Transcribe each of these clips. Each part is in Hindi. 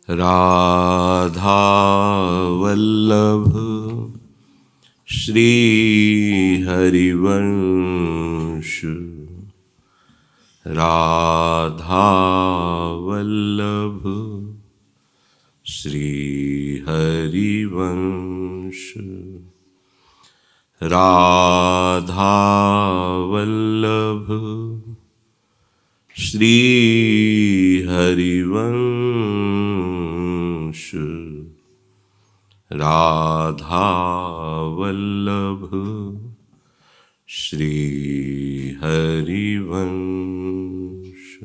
राधा वल्लभ श्री हरिवंश। राधा वल्लभ श्री हरिवंश। राधा वल्लभ श्री हरिवंश। राधा वल्लभ श्री हरिवंश।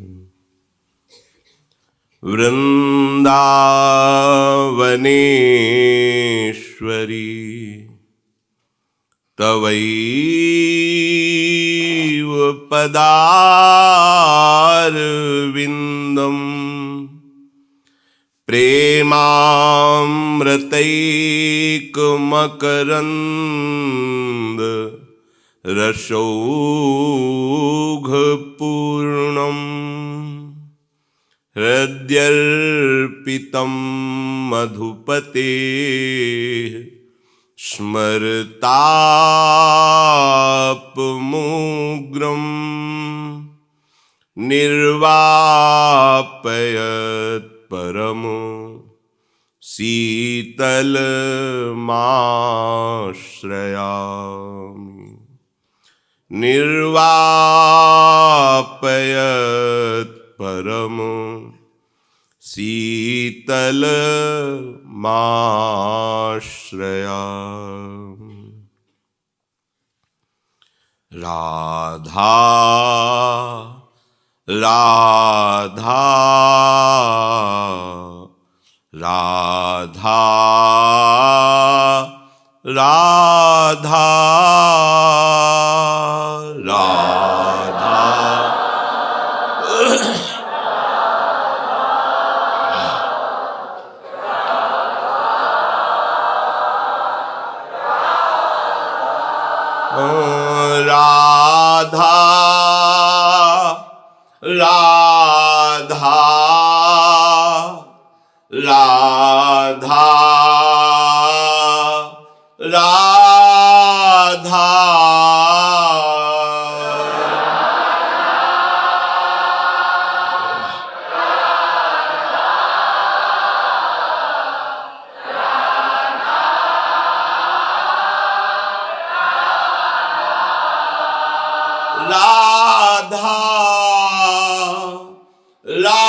वृंदावनेश्वरी तवैव पदारविन्दम् प्रेमामृतैकमकरन्द रसौघपूर्णम् हृद्यर्पितं मधुपतेः स्मरतापमुग्रम् निर्वापयत् परमो शीतलमाश्रयामि। निर्वापयत् परमो शीतलमाश्रयामि। राधा राधा राधा राधा राधा। राधा राधा राधा राधा। राधा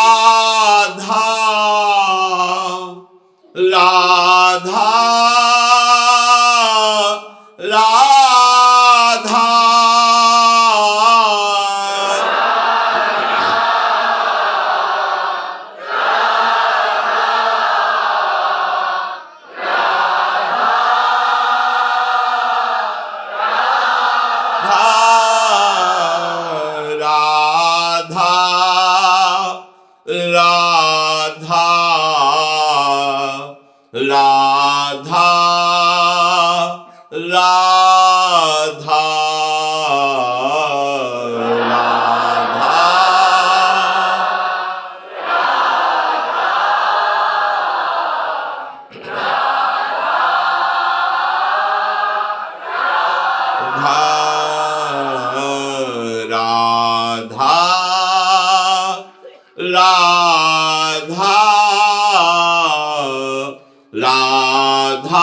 राधा राधा राधा। राधा राधा राधा राधा राधा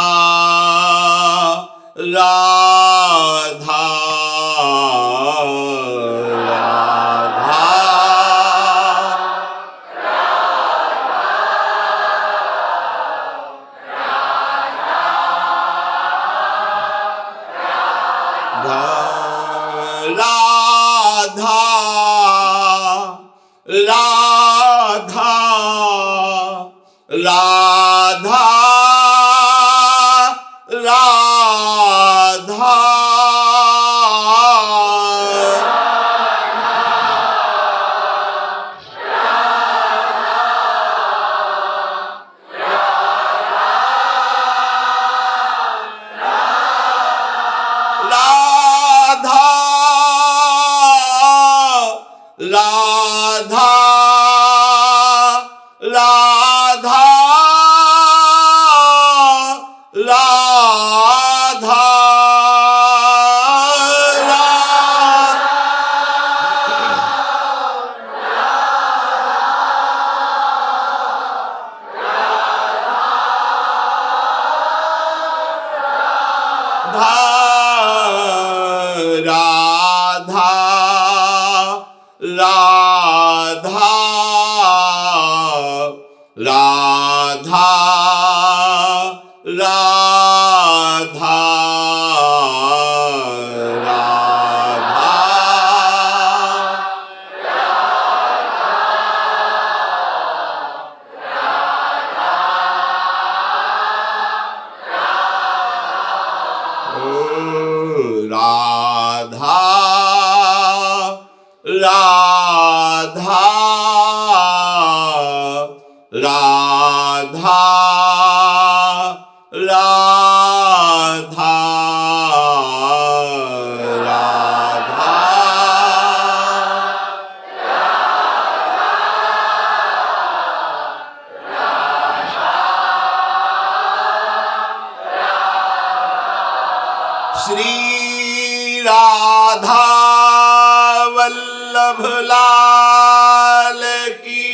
राधा राधा राधा। राधा राधा राधा राधा राधा राधा राधा राधा राधा राधा श्री राधा वल्लभ लाल की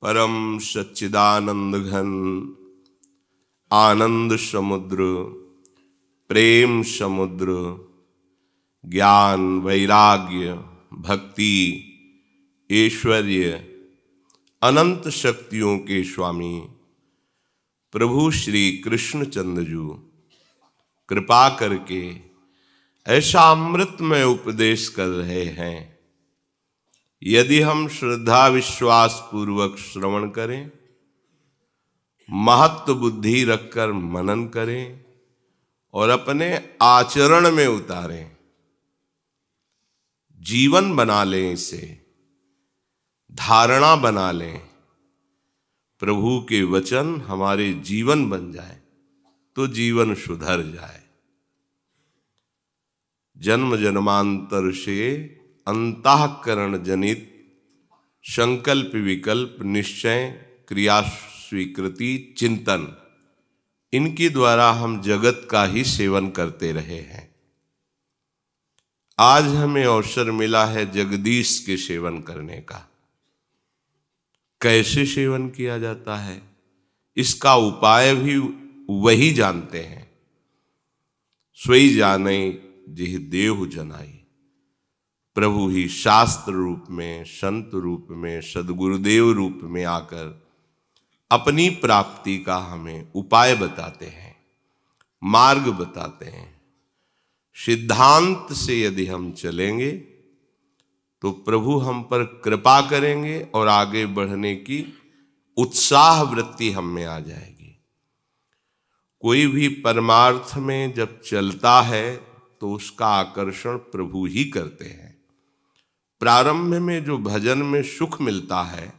परम सच्चिदानंद घन आनंद समुद्र प्रेम समुद्र ज्ञान वैराग्य भक्ति ऐश्वर्य अनंत शक्तियों के स्वामी प्रभु श्री कृष्णचंद्र जी कृपा करके ऐसा अमृतमय उपदेश कर रहे हैं। यदि हम श्रद्धा विश्वास पूर्वक श्रवण करें, महत्व बुद्धि रखकर मनन करें और अपने आचरण में उतारें, जीवन बना लें, इसे धारणा बना लें, प्रभु के वचन हमारे जीवन बन जाए तो जीवन सुधर जाए। जन्म जन्मांतर से अंतःकरण जनित संकल्प विकल्प निश्चय क्रिया स्वीकृति चिंतन, इनके द्वारा हम जगत का ही सेवन करते रहे हैं। आज हमें अवसर मिला है जगदीश के सेवन करने का। कैसे सेवन किया जाता है, इसका उपाय भी वही जानते हैं। सोई जाने जिह देहु जनाई। प्रभु ही शास्त्र रूप में, संत रूप में, सदगुरुदेव रूप में आकर अपनी प्राप्ति का हमें उपाय बताते हैं, मार्ग बताते हैं। सिद्धांत से यदि हम चलेंगे तो प्रभु हम पर कृपा करेंगे और आगे बढ़ने की उत्साह वृत्ति हम में आ जाएगी। कोई भी परमार्थ में जब चलता है तो उसका आकर्षण प्रभु ही करते हैं। प्रारंभ में जो भजन में सुख मिलता है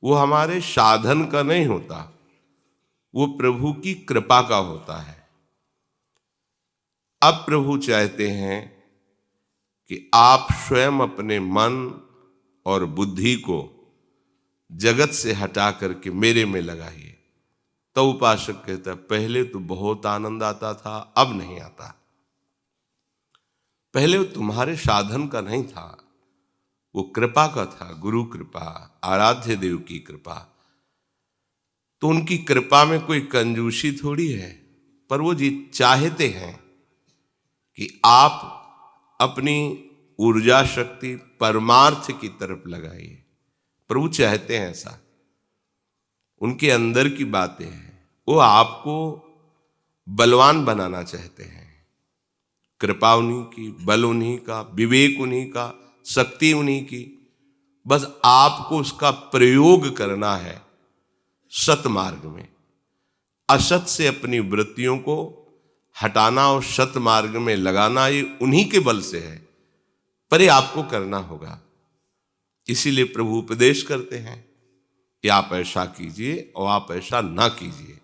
वो हमारे साधन का नहीं होता, वो प्रभु की कृपा का होता है। अब प्रभु चाहते हैं कि आप स्वयं अपने मन और बुद्धि को जगत से हटा करके मेरे में लगाइए। तो उपासक कहता है पहले तो बहुत आनंद आता था, अब नहीं आता। पहले वो तुम्हारे साधन का नहीं था, वो कृपा का था, गुरु कृपा, आराध्य देव की कृपा। तो उनकी कृपा में कोई कंजूसी थोड़ी है, पर वो जी चाहते हैं कि आप अपनी ऊर्जा शक्ति परमार्थ की तरफ लगाइए। प्रभु चाहते हैं ऐसा, उनके अंदर की बातें हैं। वो आपको बलवान बनाना चाहते हैं। कृपा उन्हीं की, बल उन्हीं का, विवेक उन्हीं का, शक्ति उन्हीं की। बस आपको उसका प्रयोग करना है सतमार्ग में। असत से अपनी वृत्तियों को हटाना और सत मार्ग में लगाना ये उन्हीं के बल से है, पर ये आपको करना होगा। इसीलिए प्रभु उपदेश करते हैं कि आप ऐसा कीजिए और आप ऐसा ना कीजिए।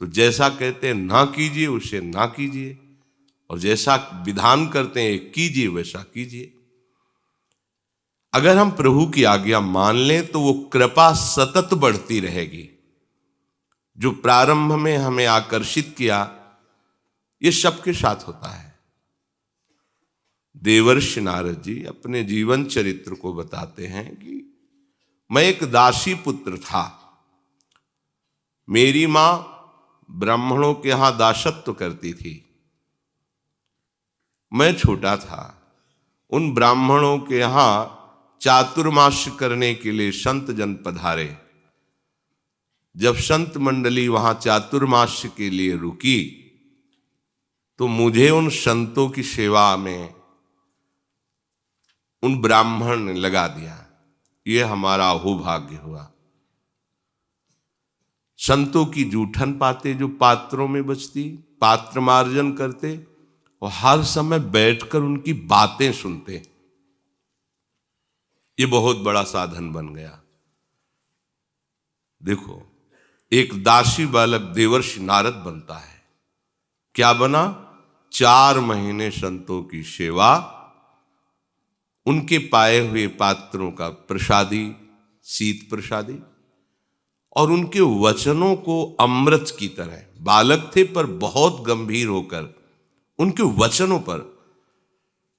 तो जैसा कहते हैं ना कीजिए उसे ना कीजिए, और जैसा विधान करते हैं कीजिए वैसा कीजिए। अगर हम प्रभु की आज्ञा मान लें तो वो कृपा सतत बढ़ती रहेगी। जो प्रारंभ में हमें आकर्षित किया, ये सबके साथ होता है। देवर्षि नारद जी अपने जीवन चरित्र को बताते हैं कि मैं एक दासी पुत्र था। मेरी मां ब्राह्मणों के यहां दासत्व करती थी। मैं छोटा था, उन ब्राह्मणों के यहां चातुर्मास्य करने के लिए संत जन पधारे। जब संत मंडली वहां चातुर्मास्य के लिए रुकी तो मुझे उन संतों की सेवा में उन ब्राह्मण ने लगा दिया। ये हमारा अहोभाग्य हुआ। संतों की जूठन पाते जो पात्रों में बचती, पात्र मार्जन करते और हर समय बैठकर उनकी बातें सुनते। ये बहुत बड़ा साधन बन गया। देखो, एक दासी बालक देवर्षि नारद बनता है। क्या बना? 4 महीने संतों की सेवा, उनके पाए हुए पात्रों का प्रसादी, शीत प्रसादी, और उनके वचनों को अमृत की तरह, बालक थे पर बहुत गंभीर होकर उनके वचनों पर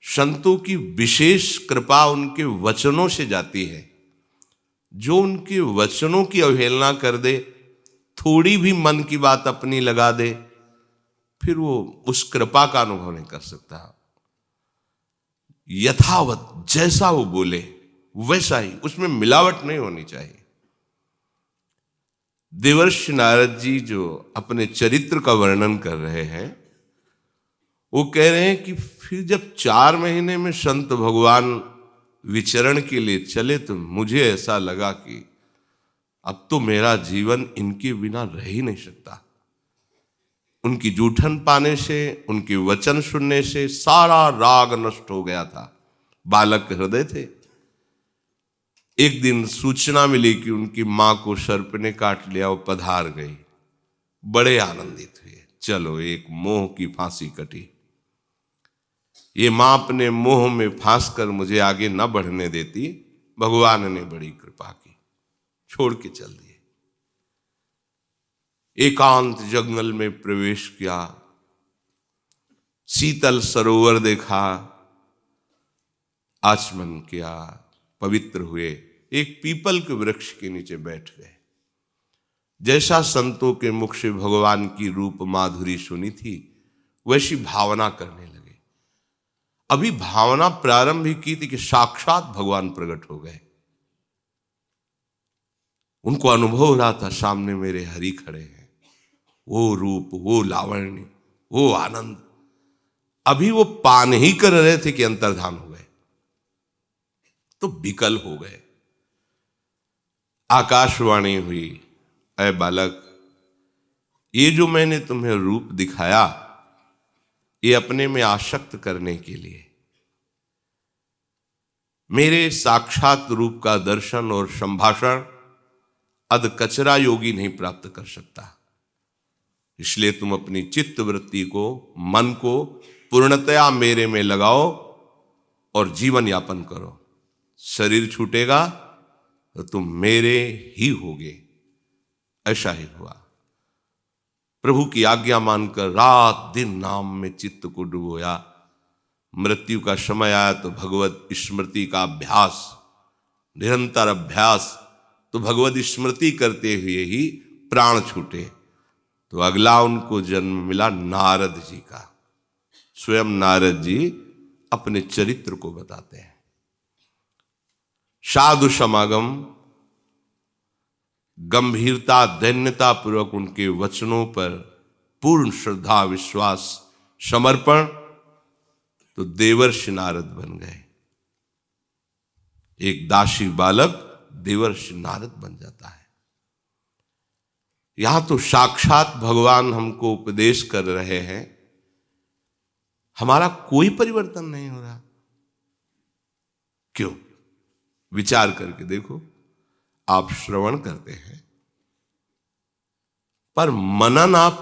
संतों की विशेष कृपा उनके वचनों से जाती है। जो उनके वचनों की अवहेलना कर दे, थोड़ी भी मन की बात अपनी लगा दे, फिर वो उस कृपा का अनुभव नहीं कर सकता। यथावत जैसा वो बोले वैसा ही, उसमें मिलावट नहीं होनी चाहिए। देवर्षि नारद जी जो अपने चरित्र का वर्णन कर रहे हैं, वो कह रहे हैं कि फिर जब 4 महीने में संत भगवान विचरण के लिए चले तो मुझे ऐसा लगा कि अब तो मेरा जीवन इनके बिना रह ही नहीं सकता। उनकी जूठन पाने से, उनके वचन सुनने से सारा राग नष्ट हो गया था। बालक हृदय थे। एक दिन सूचना मिली कि उनकी मां को सर्प ने काट लिया, वो पधार गई। बड़े आनंदित हुए, चलो एक मोह की फांसी कटी। ये मां अपने मोह में फांस कर मुझे आगे न बढ़ने देती, भगवान ने बड़ी कृपा की, छोड़ के चल दिए। एकांत जंगल में प्रवेश किया, शीतल सरोवर देखा, आचमन किया, पवित्र हुए, एक पीपल के वृक्ष के नीचे बैठ गए। जैसा संतों के मुख से भगवान की रूप माधुरी सुनी थी, वैसी भावना करने लगे। अभी भावना प्रारंभ ही की थी कि साक्षात भगवान प्रकट हो गए। उनको अनुभव हो रहा था, सामने मेरे हरि खड़े हैं। वो रूप, वो लावण्य, वो आनंद, अभी वो पान ही कर रहे थे कि अंतर्धान हो गए, तो विकल हो गए। आकाशवाणी हुई, ऐ बालक, ये जो मैंने तुम्हें रूप दिखाया, ये अपने में आसक्त करने के लिए, मेरे साक्षात रूप का दर्शन और संभाषण अधकचरा योगी नहीं प्राप्त कर सकता। इसलिए तुम अपनी चित्त वृत्ति को, मन को पूर्णतया मेरे में लगाओ और जीवन यापन करो। शरीर छूटेगा तो तुम मेरे ही होगे। ऐसा ही हुआ। प्रभु की आज्ञा मानकर रात दिन नाम में चित्त को डुबोया। मृत्यु का समय आया तो भगवत स्मृति का अभ्यास, निरंतर अभ्यास, तो भगवत स्मृति करते हुए ही प्राण छूटे। तो अगला उनको जन्म मिला नारद जी का। स्वयं नारद जी अपने चरित्र को बताते हैं। साधु समागम, गंभीरता दैन्यता पूर्वक उनके वचनों पर पूर्ण श्रद्धा, विश्वास, समर्पण, तो देवर्षि नारद बन गए। एक दासी बालक देवर्षि नारद बन जाता है। यहां तो साक्षात भगवान हमको उपदेश कर रहे हैं, हमारा कोई परिवर्तन नहीं हो रहा। क्यों? विचार करके देखो। आप श्रवण करते हैं, पर मनन आप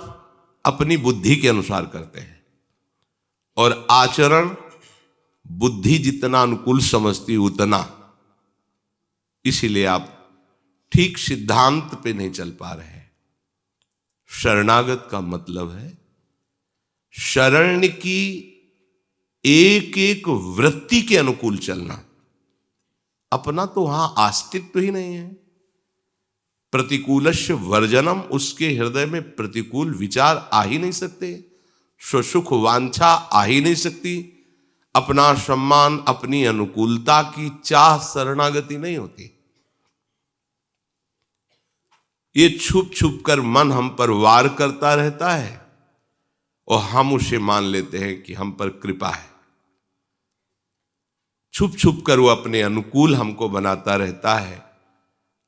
अपनी बुद्धि के अनुसार करते हैं, और आचरण बुद्धि जितना अनुकूल समझती उतना। इसीलिए आप ठीक सिद्धांत पे नहीं चल पा रहे हैं। शरणागत का मतलब है शरण की एक एक वृत्ति के अनुकूल चलना। अपना तो वहां अस्तित्व ही नहीं है। प्रतिकूलस्य वर्जनम, उसके हृदय में प्रतिकूल विचार आ ही नहीं सकते, स्वसुख वांछा आ ही नहीं सकती। अपना सम्मान, अपनी अनुकूलता की चाह शरणागति नहीं होती। ये छुप छुप कर मन हम पर वार करता रहता है और हम उसे मान लेते हैं कि हम पर कृपा है। छुप छुप कर वो अपने अनुकूल हमको बनाता रहता है,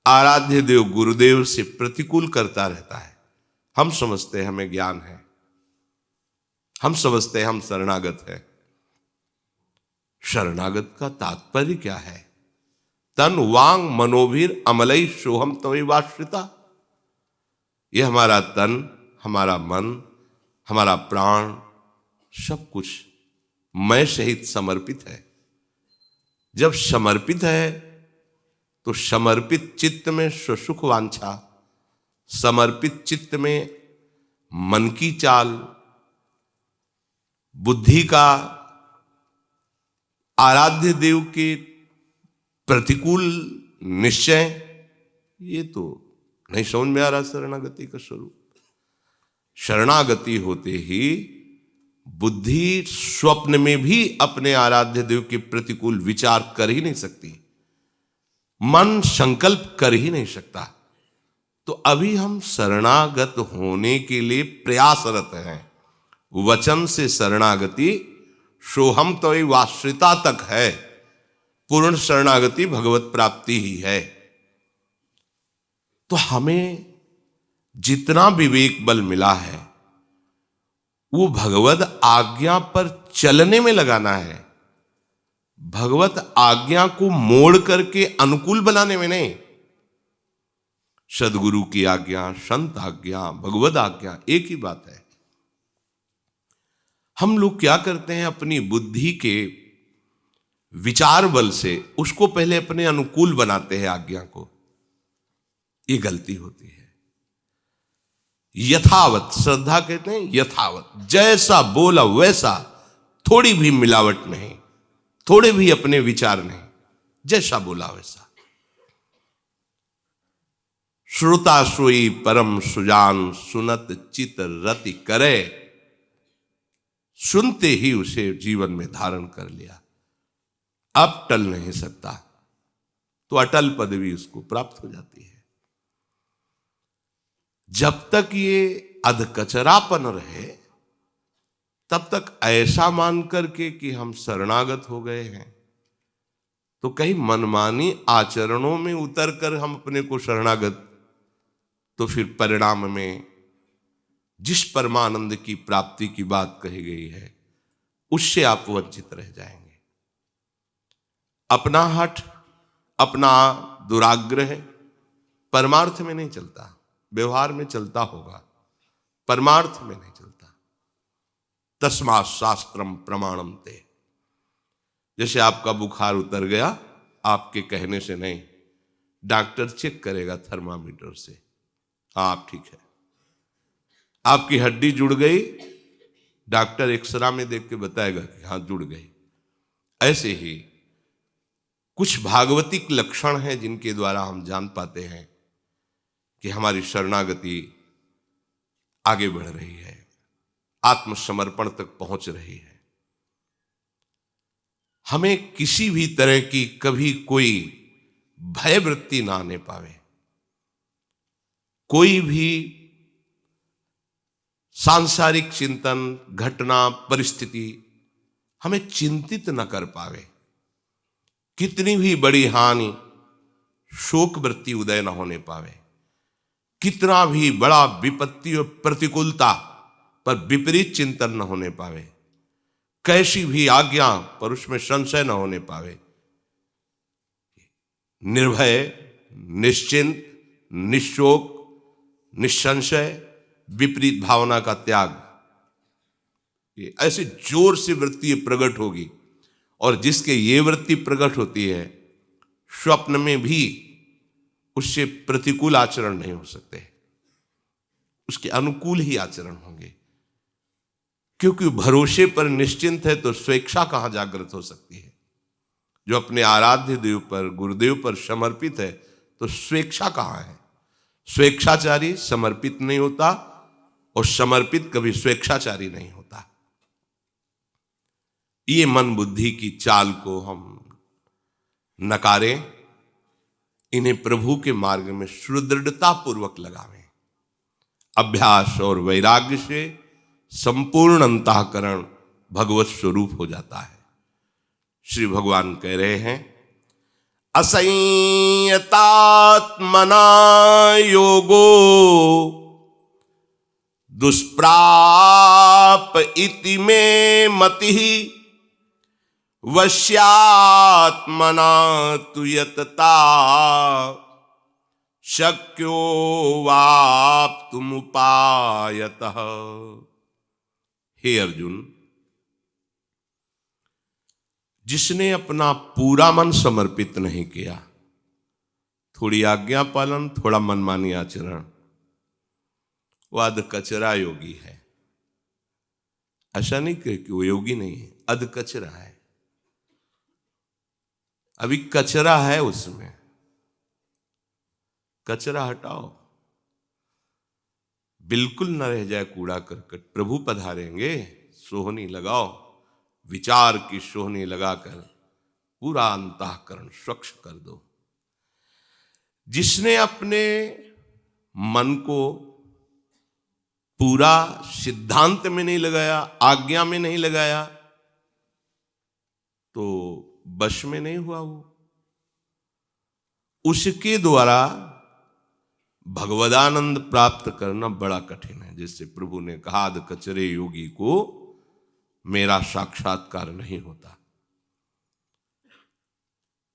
आराध्य देव गुरुदेव से प्रतिकूल करता रहता है। हम समझते हैं हमें ज्ञान है, हम समझते हैं हम शरणागत है। शरणागत का तात्पर्य क्या है? तन वांग मनोभीर अमलई सोहम तवैवाश्रिता। ये हमारा तन, हमारा मन, हमारा प्राण, सब कुछ मैं सहित समर्पित है। जब समर्पित है तो समर्पित चित्त में स्वसुख वांछा, समर्पित चित्त में मन की चाल, बुद्धि का आराध्य देव के प्रतिकूल निश्चय, ये तो नहीं समझ में आ रहा शरणागति का स्वरूप। शरणागति होते ही बुद्धि स्वप्न में भी अपने आराध्य देव के प्रतिकूल विचार कर ही नहीं सकती, मन संकल्प कर ही नहीं सकता। तो अभी हम शरणागत होने के लिए प्रयासरत हैं। वचन से शरणागति सोहम तवैवाश्रिता तक है। पूर्ण शरणागति भगवत प्राप्ति ही है। तो हमें जितना विवेक बल मिला है वो भगवत आज्ञा पर चलने में लगाना है, भगवत आज्ञा को मोड़ करके अनुकूल बनाने में नहीं। सदगुरु की आज्ञा, संत आज्ञा, भगवत आज्ञा एक ही बात है। हम लोग क्या करते हैं, अपनी बुद्धि के विचार बल से उसको पहले अपने अनुकूल बनाते हैं आज्ञा को। ये गलती होती है। यथावत श्रद्धा कहते हैं, यथावत जैसा बोला वैसा, थोड़ी भी मिलावट नहीं, थोड़े भी अपने विचार नहीं, जैसा बोला वैसा। श्रोता सोई परम सुजान, सुनत चित रति करे। सुनते ही उसे जीवन में धारण कर लिया, अब टल नहीं सकता, तो अटल पदवी उसको प्राप्त हो जाती है। जब तक ये अधकचरापन रहे तब तक ऐसा मान करके कि हम शरणागत हो गए हैं, तो कहीं मनमानी आचरणों में उतर कर हम अपने को शरणागत, तो फिर परिणाम में जिस परमानंद की प्राप्ति की बात कही गई है उससे आप वंचित रह जाएंगे। अपना हठ, अपना दुराग्रह परमार्थ में नहीं चलता, व्यवहार में चलता होगा, परमार्थ में नहीं चलता। तस्मात् शास्त्रम प्रमाणम ते। जैसे आपका बुखार उतर गया आपके कहने से नहीं, डॉक्टर चेक करेगा थर्मामीटर से, हाँ आप ठीक है। आपकी हड्डी जुड़ गई, डॉक्टर एक्सरा में देख के बताएगा कि हाँ जुड़ गई। ऐसे ही कुछ भागवतिक लक्षण हैं जिनके द्वारा हम जान पाते हैं कि हमारी शरणागति आगे बढ़ रही है, आत्मसमर्पण तक पहुंच रही है। हमें किसी भी तरह की कभी कोई भय वृत्ति ना आने पावे, कोई भी सांसारिक चिंतन, घटना, परिस्थिति हमें चिंतित न कर पावे। कितनी भी बड़ी हानि, शोक वृत्ति उदय न होने पावे। कितना भी बड़ा विपत्ति और प्रतिकूलता पर विपरीत चिंतन न होने पावे। कैसी भी आज्ञा पर उसमें संशय न होने पावे। निर्भय, निश्चिंत, निशोक, निसंशय, विपरीत भावना का त्याग, ये ऐसे जोर से वृत्ति प्रकट होगी। और जिसके ये वृत्ति प्रकट होती है, स्वप्न में भी उससे प्रतिकूल आचरण नहीं हो सकते, उसके अनुकूल ही आचरण होंगे। क्योंकि भरोसे पर निश्चिंत है तो स्वेच्छा कहां जागृत हो सकती है। जो अपने आराध्य देव पर, गुरुदेव पर समर्पित है तो स्वेच्छा कहां है। स्वेच्छाचारी समर्पित नहीं होता और समर्पित कभी स्वेच्छाचारी नहीं होता। ये मन बुद्धि की चाल को हम नकारें, इन्हें प्रभु के मार्ग में सुदृढ़ता पूर्वक लगावें। अभ्यास और वैराग्य से संपूर्ण अंतःकरण भगवत स्वरूप हो जाता है। श्री भगवान कह रहे हैं, असंयतात्मना योगो दुष्प्राप इति में मतिः वश्यात्मना तु यतता शक्यो वाप्तुमुपायतः। हे अर्जुन, जिसने अपना पूरा मन समर्पित नहीं किया, थोड़ी आज्ञा पालन, थोड़ा मनमानी आचरण, वो अधकचरा योगी है। ऐसा नहीं कि वो योगी नहीं है, अधकचरा है। अभी कचरा है उसमें, कचरा हटाओ, बिल्कुल न रह जाए कूड़ा करकट। प्रभु पधारेंगे, सोहनी लगाओ, विचार की सोहनी लगाकर पूरा अंतःकरण स्वच्छ कर दो। जिसने अपने मन को पूरा सिद्धांत में नहीं लगाया, आज्ञा में नहीं लगाया, तो वश में नहीं हुआ वो, उसके द्वारा भगवदानंद प्राप्त करना बड़ा कठिन है। जैसे प्रभु ने कहा, अध कचरे योगी को मेरा साक्षात्कार नहीं होता।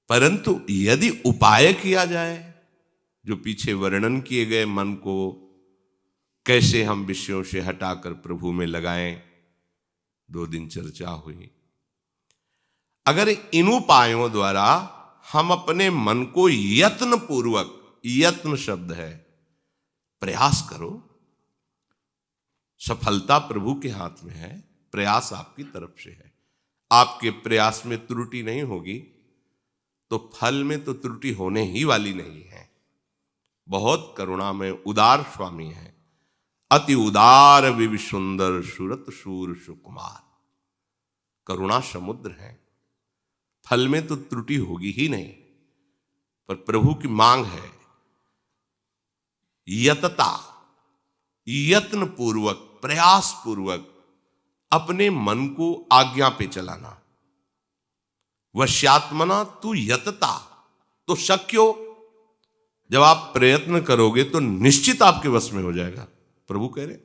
परंतु यदि उपाय किया जाए, जो पीछे वर्णन किए गए मन को कैसे हम विषयों से हटाकर प्रभु में लगाएं, 2 दिन चर्चा हुई। अगर इन उपायों द्वारा हम अपने मन को यत्न पूर्वक, यत्न शब्द है, प्रयास करो, सफलता प्रभु के हाथ में है, प्रयास आपकी तरफ से है। आपके प्रयास में त्रुटि नहीं होगी तो फल में तो त्रुटि होने ही वाली नहीं है। बहुत करुणा में उदार स्वामी है, अति उदार विवि सुंदर सुरत शूर सुकुमार, करुणा समुद्र है। फल में तो त्रुटि होगी ही नहीं, पर प्रभु की मांग है यतता, यत्न पूर्वक, प्रयास पूर्वक अपने मन को आज्ञा पे चलाना। वश्यात्मना तु यतता तो शक्यो, जब आप प्रयत्न करोगे तो निश्चित आपके वश में हो जाएगा। प्रभु कह रहे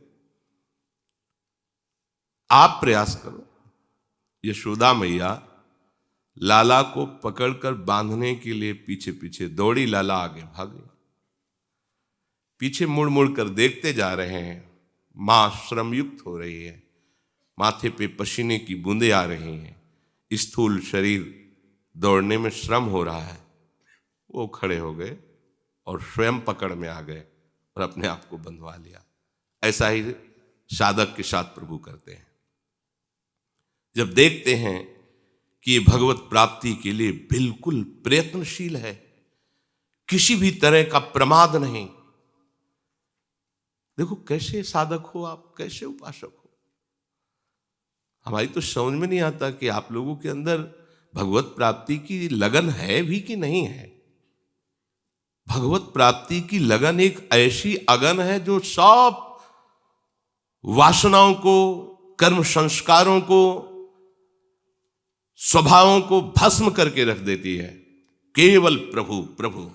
आप प्रयास करो। यशोदा मैया लाला को पकड़कर बांधने के लिए पीछे पीछे दौड़ी, लाला आगे भागे, पीछे मुड़ मुड़ कर देखते जा रहे हैं। मां श्रमयुक्त हो रही है, माथे पे पसीने की बूंदें आ रही हैं, स्थूल शरीर दौड़ने में श्रम हो रहा है। वो खड़े हो गए और स्वयं पकड़ में आ गए और अपने आप को बंधवा लिया। ऐसा ही साधक के साथ प्रभु करते हैं। जब देखते हैं कि ये भगवत प्राप्ति के लिए बिल्कुल प्रयत्नशील है, किसी भी तरह का प्रमाद नहीं। देखो कैसे साधक हो आप, कैसे उपासक हो। हमारी तो समझ में नहीं आता कि आप लोगों के अंदर भगवत प्राप्ति की लगन है भी कि नहीं है। भगवत प्राप्ति की लगन एक ऐसी अगन है जो सब वासनाओं को, कर्म संस्कारों को, स्वभावों को भस्म करके रख देती है। केवल प्रभु प्रभु।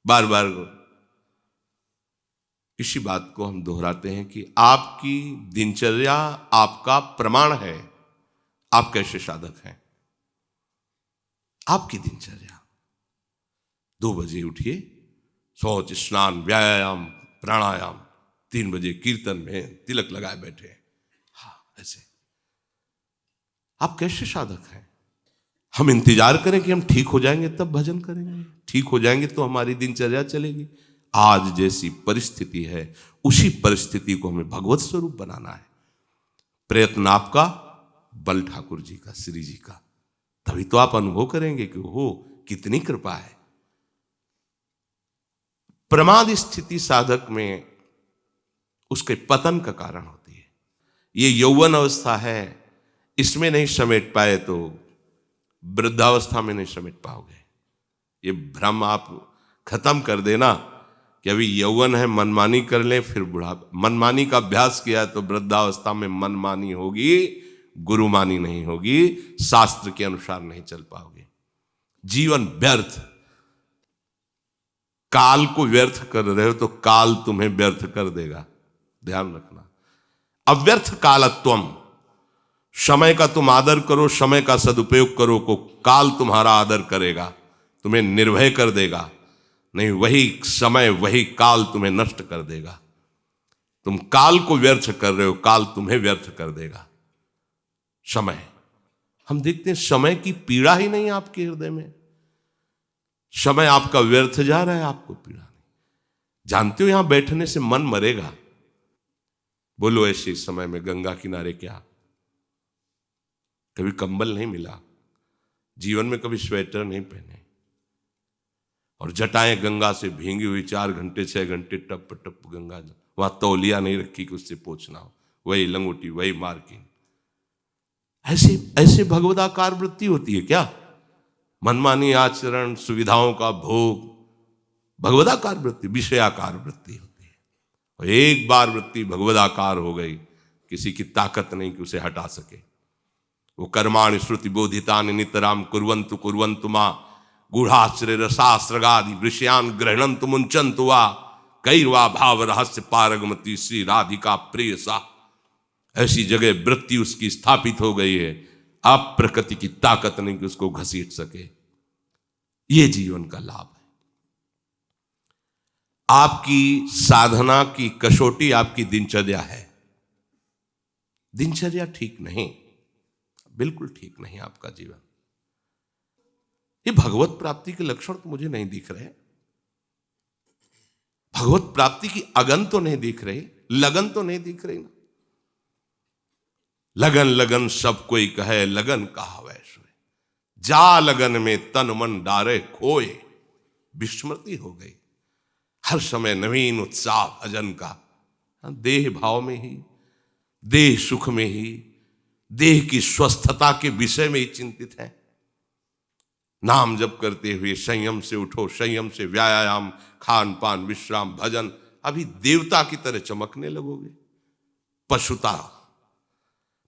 बार बार इसी बात को हम दोहराते हैं कि आपकी दिनचर्या आपका प्रमाण है, आप कैसे साधक हैं। आपकी दिनचर्या 2 बजे उठिए, शौच, स्नान, व्यायाम, प्राणायाम, 3 बजे कीर्तन में तिलक लगाए बैठे। हाँ, ऐसे आप कैसे साधक हैं। हम इंतजार करें कि हम ठीक हो जाएंगे तब भजन करेंगे, ठीक हो जाएंगे तो हमारी दिनचर्या चलेगी। आज जैसी परिस्थिति है उसी परिस्थिति को हमें भगवत स्वरूप बनाना है। प्रयत्न आपका, बल ठाकुर जी का, श्री जी का, तभी तो आप अनुभव करेंगे कि हो कितनी कृपा है। प्रमाद स्थिति साधक में उसके पतन का कारण होती है। ये यौवन अवस्था है, इसमें नहीं समेट पाए तो वृद्धावस्था में नहीं समेट पाओगे। ये भ्रम आप खत्म कर देना कि अभी यौवन है, मनमानी कर ले, फिर बुढ़ापा। मनमानी का अभ्यास किया तो वृद्धावस्था में मनमानी होगी, गुरुमानी नहीं होगी, शास्त्र के अनुसार नहीं चल पाओगे। जीवन व्यर्थ, काल को व्यर्थ कर रहे हो तो काल तुम्हें व्यर्थ कर देगा, ध्यान रखना। अव्यर्थ कालत्वम, समय का तुम आदर करो, समय का सदुपयोग करो, को काल तुम्हारा आदर करेगा, तुम्हें निर्भय कर देगा। नहीं, वही समय वही काल तुम्हें नष्ट कर देगा। तुम काल को व्यर्थ कर रहे हो, काल तुम्हें व्यर्थ कर देगा। समय, हम देखते हैं समय की पीड़ा ही नहीं आपके हृदय में। समय आपका व्यर्थ जा रहा है, आपको पीड़ा नहीं। जानते हो यहां बैठने से मन मरेगा। बोलो ऐसे समय में गंगा किनारे क्या कभी कंबल नहीं मिला, जीवन में कभी स्वेटर नहीं पहने, और जटाएं गंगा से भींगी हुई 4 घंटे 6 घंटे टप टप गंगा, वहां तौलिया नहीं रखी कि उससे पोंछना हो, वही लंगोटी वही मार्किंग। ऐसे ऐसे भगवदाकार वृत्ति होती है क्या? मनमानी आचरण, सुविधाओं का भोग, भगवदाकार वृत्ति, विषयाकार वृत्ति होती है। और एक बार वृत्ति भगवदाकार हो गई, किसी की ताकत नहीं कि उसे हटा सके। वो कर्माणि श्रुति बोधितानि नितराम कुर्वन्तु कुर्वन्तु मा गूढ़ाश्रय रसास्रगादि विषयान ग्रहणन्तु मुंचन्तु वा कैर्वा भाव रहस्य पारगमति श्री राधिका प्रिय सा। ऐसी जगह वृत्ति उसकी स्थापित हो गई है, आप प्रकृति की ताकत नहीं कि उसको घसीट सके। ये जीवन का लाभ है। आपकी साधना की कसौटी आपकी दिनचर्या है। दिनचर्या ठीक नहीं, बिल्कुल ठीक नहीं आपका जीवन। ये भगवत प्राप्ति के लक्षण तो मुझे नहीं दिख रहे। भगवत प्राप्ति की अगन तो नहीं दिख रही, लगन तो नहीं दिख रही ना। लगन लगन सब कोई कहे, लगन कहा वैसे जा लगन में तन मन डारे खोए। विस्मृति हो गई, हर समय नवीन उत्साह भजन का, देह भाव में ही, देह सुख में ही, देह की स्वस्थता के विषय में ही चिंतित है। नाम जप करते हुए संयम से उठो, संयम से व्यायाम, खान पान, विश्राम, भजन, अभी देवता की तरह चमकने लगोगे।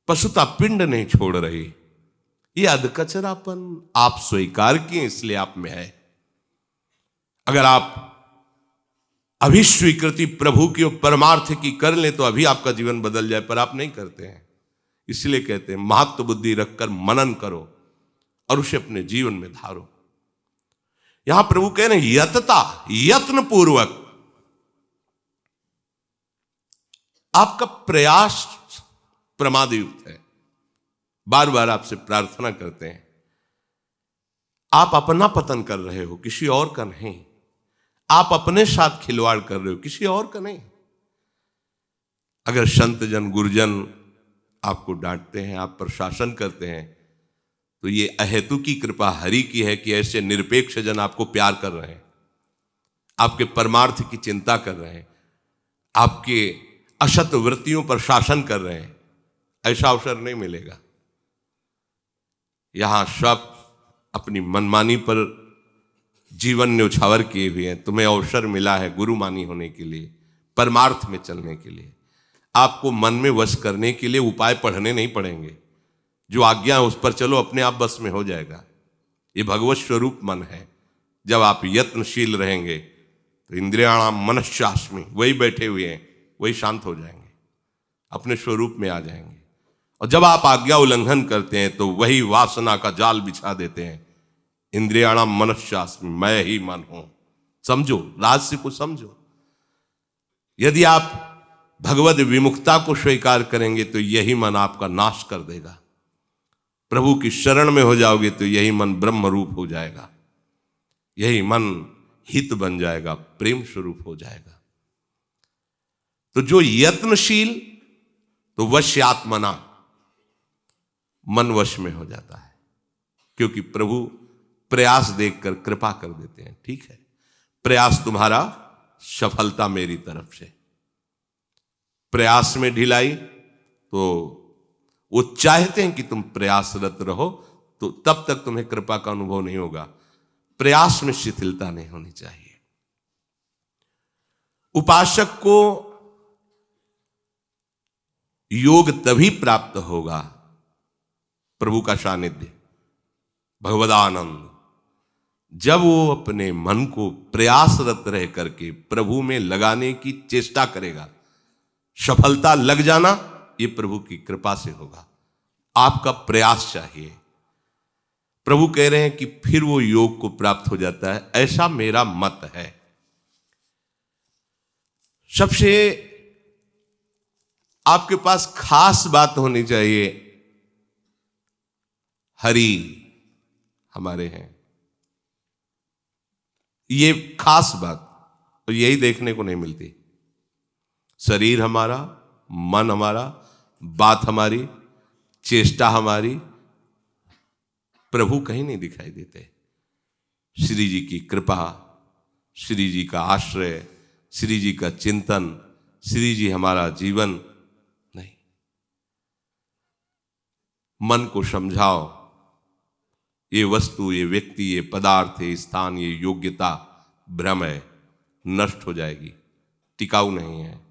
पशुता पिंड नहीं छोड़ रही। ये अधकचरापन आप स्वीकार किए इसलिए आप में है। अगर आप अभी स्वीकृति प्रभु की और परमार्थ की कर ले तो अभी आपका जीवन बदल जाए, पर आप नहीं करते हैं। इसलिए कहते हैं महत्व बुद्धि रखकर मनन करो और उसे अपने जीवन में धारो। यहां प्रभु कह रहे हैं यतता, यत्न पूर्वक आपका प्रयास प्रमादयुक्त है। बार बार आपसे प्रार्थना करते हैं, आप अपना पतन कर रहे हो, किसी और का नहीं। आप अपने साथ खिलवाड़ कर रहे हो, किसी और का नहीं। अगर संत जन गुरुजन आपको डांटते हैं, आप प्रशासन करते हैं, तो ये अहेतु की कृपा हरि की है कि ऐसे निरपेक्ष जन आपको प्यार कर रहे हैं, आपके परमार्थ की चिंता कर रहे हैं, आपके असत वृत्तियों पर शासन कर रहे हैं। ऐसा अवसर नहीं मिलेगा। यहां सब अपनी मनमानी पर जीवन न्यौछावर किए हुए हैं। तुम्हें अवसर मिला है गुरुमानी होने के लिए, परमार्थ में चलने के लिए। आपको मन में वश करने के लिए उपाय पढ़ने नहीं पड़ेंगे। जो आज्ञा है उस पर चलो, अपने आप बस में हो जाएगा। ये भगवत स्वरूप मन है। जब आप यत्नशील रहेंगे तो इंद्रियाणाम मनश्चास्मि, वही बैठे हुए हैं, वही शांत हो जाएंगे, अपने स्वरूप में आ जाएंगे। और जब आप आज्ञा उल्लंघन करते हैं तो वही वासना का जाल बिछा देते हैं। इंद्रियाणाम मनश्चास्मि, मैं ही मन हूं। समझो, रहस्य को समझो। यदि आप भगवद विमुखता को स्वीकार करेंगे तो यही मन आपका नाश कर देगा। प्रभु की शरण में हो जाओगे तो यही मन ब्रह्म रूप हो जाएगा, यही मन हित बन जाएगा, प्रेम स्वरूप हो जाएगा। तो जो यत्नशील, तो वश्यात्मना, मन वश में हो जाता है, क्योंकि प्रभु प्रयास देखकर कृपा कर देते हैं। ठीक है, प्रयास तुम्हारा, सफलता मेरी तरफ से। प्रयास में ढिलाई तो वो चाहते हैं कि तुम प्रयासरत रहो, तो तब तक तुम्हें कृपा का अनुभव नहीं होगा। प्रयास में शिथिलता नहीं होनी चाहिए। उपासक को योग तभी प्राप्त होगा, प्रभु का सानिध्य, भगवदानंद, जब वो अपने मन को प्रयासरत रह करके प्रभु में लगाने की चेष्टा करेगा। सफलता लग जाना ये प्रभु की कृपा से होगा, आपका प्रयास चाहिए। प्रभु कह रहे हैं कि फिर वो योग को प्राप्त हो जाता है, ऐसा मेरा मत है। सबसे आपके पास खास बात होनी चाहिए, हरि हमारे हैं, ये खास बात, और यही देखने को नहीं मिलती। शरीर हमारा, मन हमारा, बात हमारी, चेष्टा हमारी, प्रभु कहीं नहीं दिखाई देते। श्री जी की कृपा, श्री जी का आश्रय, श्री जी का चिंतन, श्री जी हमारा जीवन नहीं। मन को समझाओ, ये वस्तु, ये व्यक्ति, ये पदार्थ, ये स्थान, ये योग्यता भ्रम है, नष्ट हो जाएगी, टिकाऊ नहीं है,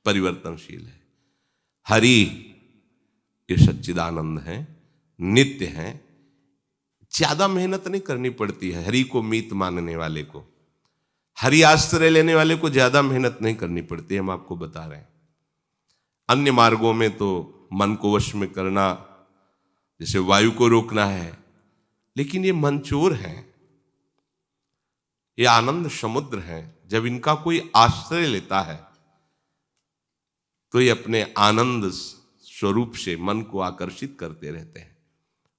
परिवर्तनशील है। हरि ये सच्चिदानंद है, नित्य है। ज्यादा मेहनत नहीं करनी पड़ती है हरि को मीत मानने वाले को, हरि आश्रय लेने वाले को ज्यादा मेहनत नहीं करनी पड़ती, हम आपको बता रहे हैं। अन्य मार्गों में तो मन को वश में करना, जैसे वायु को रोकना है, लेकिन ये मनचोर हैं, ये आनंद समुद्र हैं। जब इनका कोई आश्रय लेता है तो ये अपने आनंद स्वरूप से मन को आकर्षित करते रहते हैं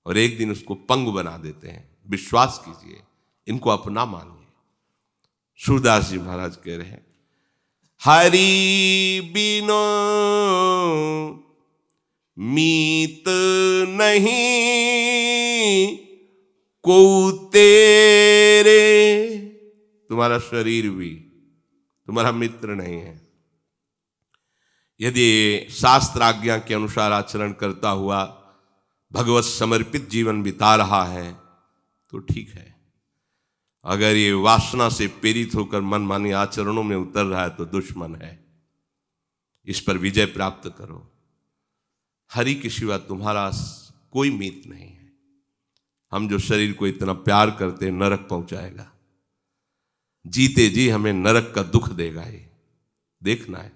और एक दिन उसको पंग बना देते हैं। विश्वास कीजिए, इनको अपना मानिए। सूरदास जी महाराज कह रहे हैं, हरि बिनो मीत नहीं को तेरे। तुम्हारा शरीर भी तुम्हारा मित्र नहीं है। यदि शास्त्र आज्ञा के अनुसार आचरण करता हुआ भगवत समर्पित जीवन बिता रहा है तो ठीक है। अगर ये वासना से प्रेरित होकर मनमानी आचरणों में उतर रहा है तो दुश्मन है। इस पर विजय प्राप्त करो। हरि के सिवा तुम्हारा कोई मीत नहीं है। हम जो शरीर को इतना प्यार करते हैं, नरक पहुंचाएगा, जीते जी हमें नरक का दुख देगा। ये देखना है,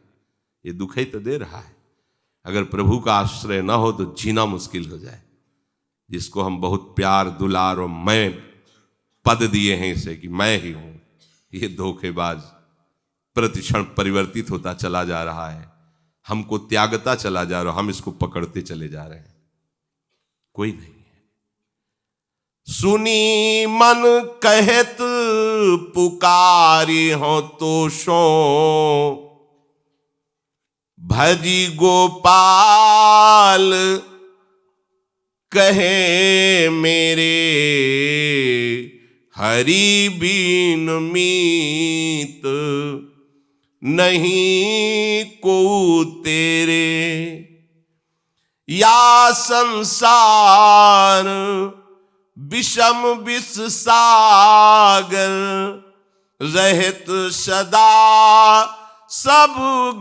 ये दुख ही तो दे रहा है। अगर प्रभु का आश्रय ना हो तो जीना मुश्किल हो जाए। जिसको हम बहुत प्यार, दुलार और मैं पद दिए हैं इसे कि मैं ही हूं, ये धोखेबाज प्रतिक्षण परिवर्तित होता चला जा रहा है, हमको त्यागता चला जा रहा है, हम इसको पकड़ते चले जा रहे हैं। कोई नहीं है। सुनी मन कहत पुकारी हो तो सो, भजी गोपाल कहे मेरे, हरि बिन मीत नहीं को तेरे। या संसार विषम विष सागर, रहत सदा सब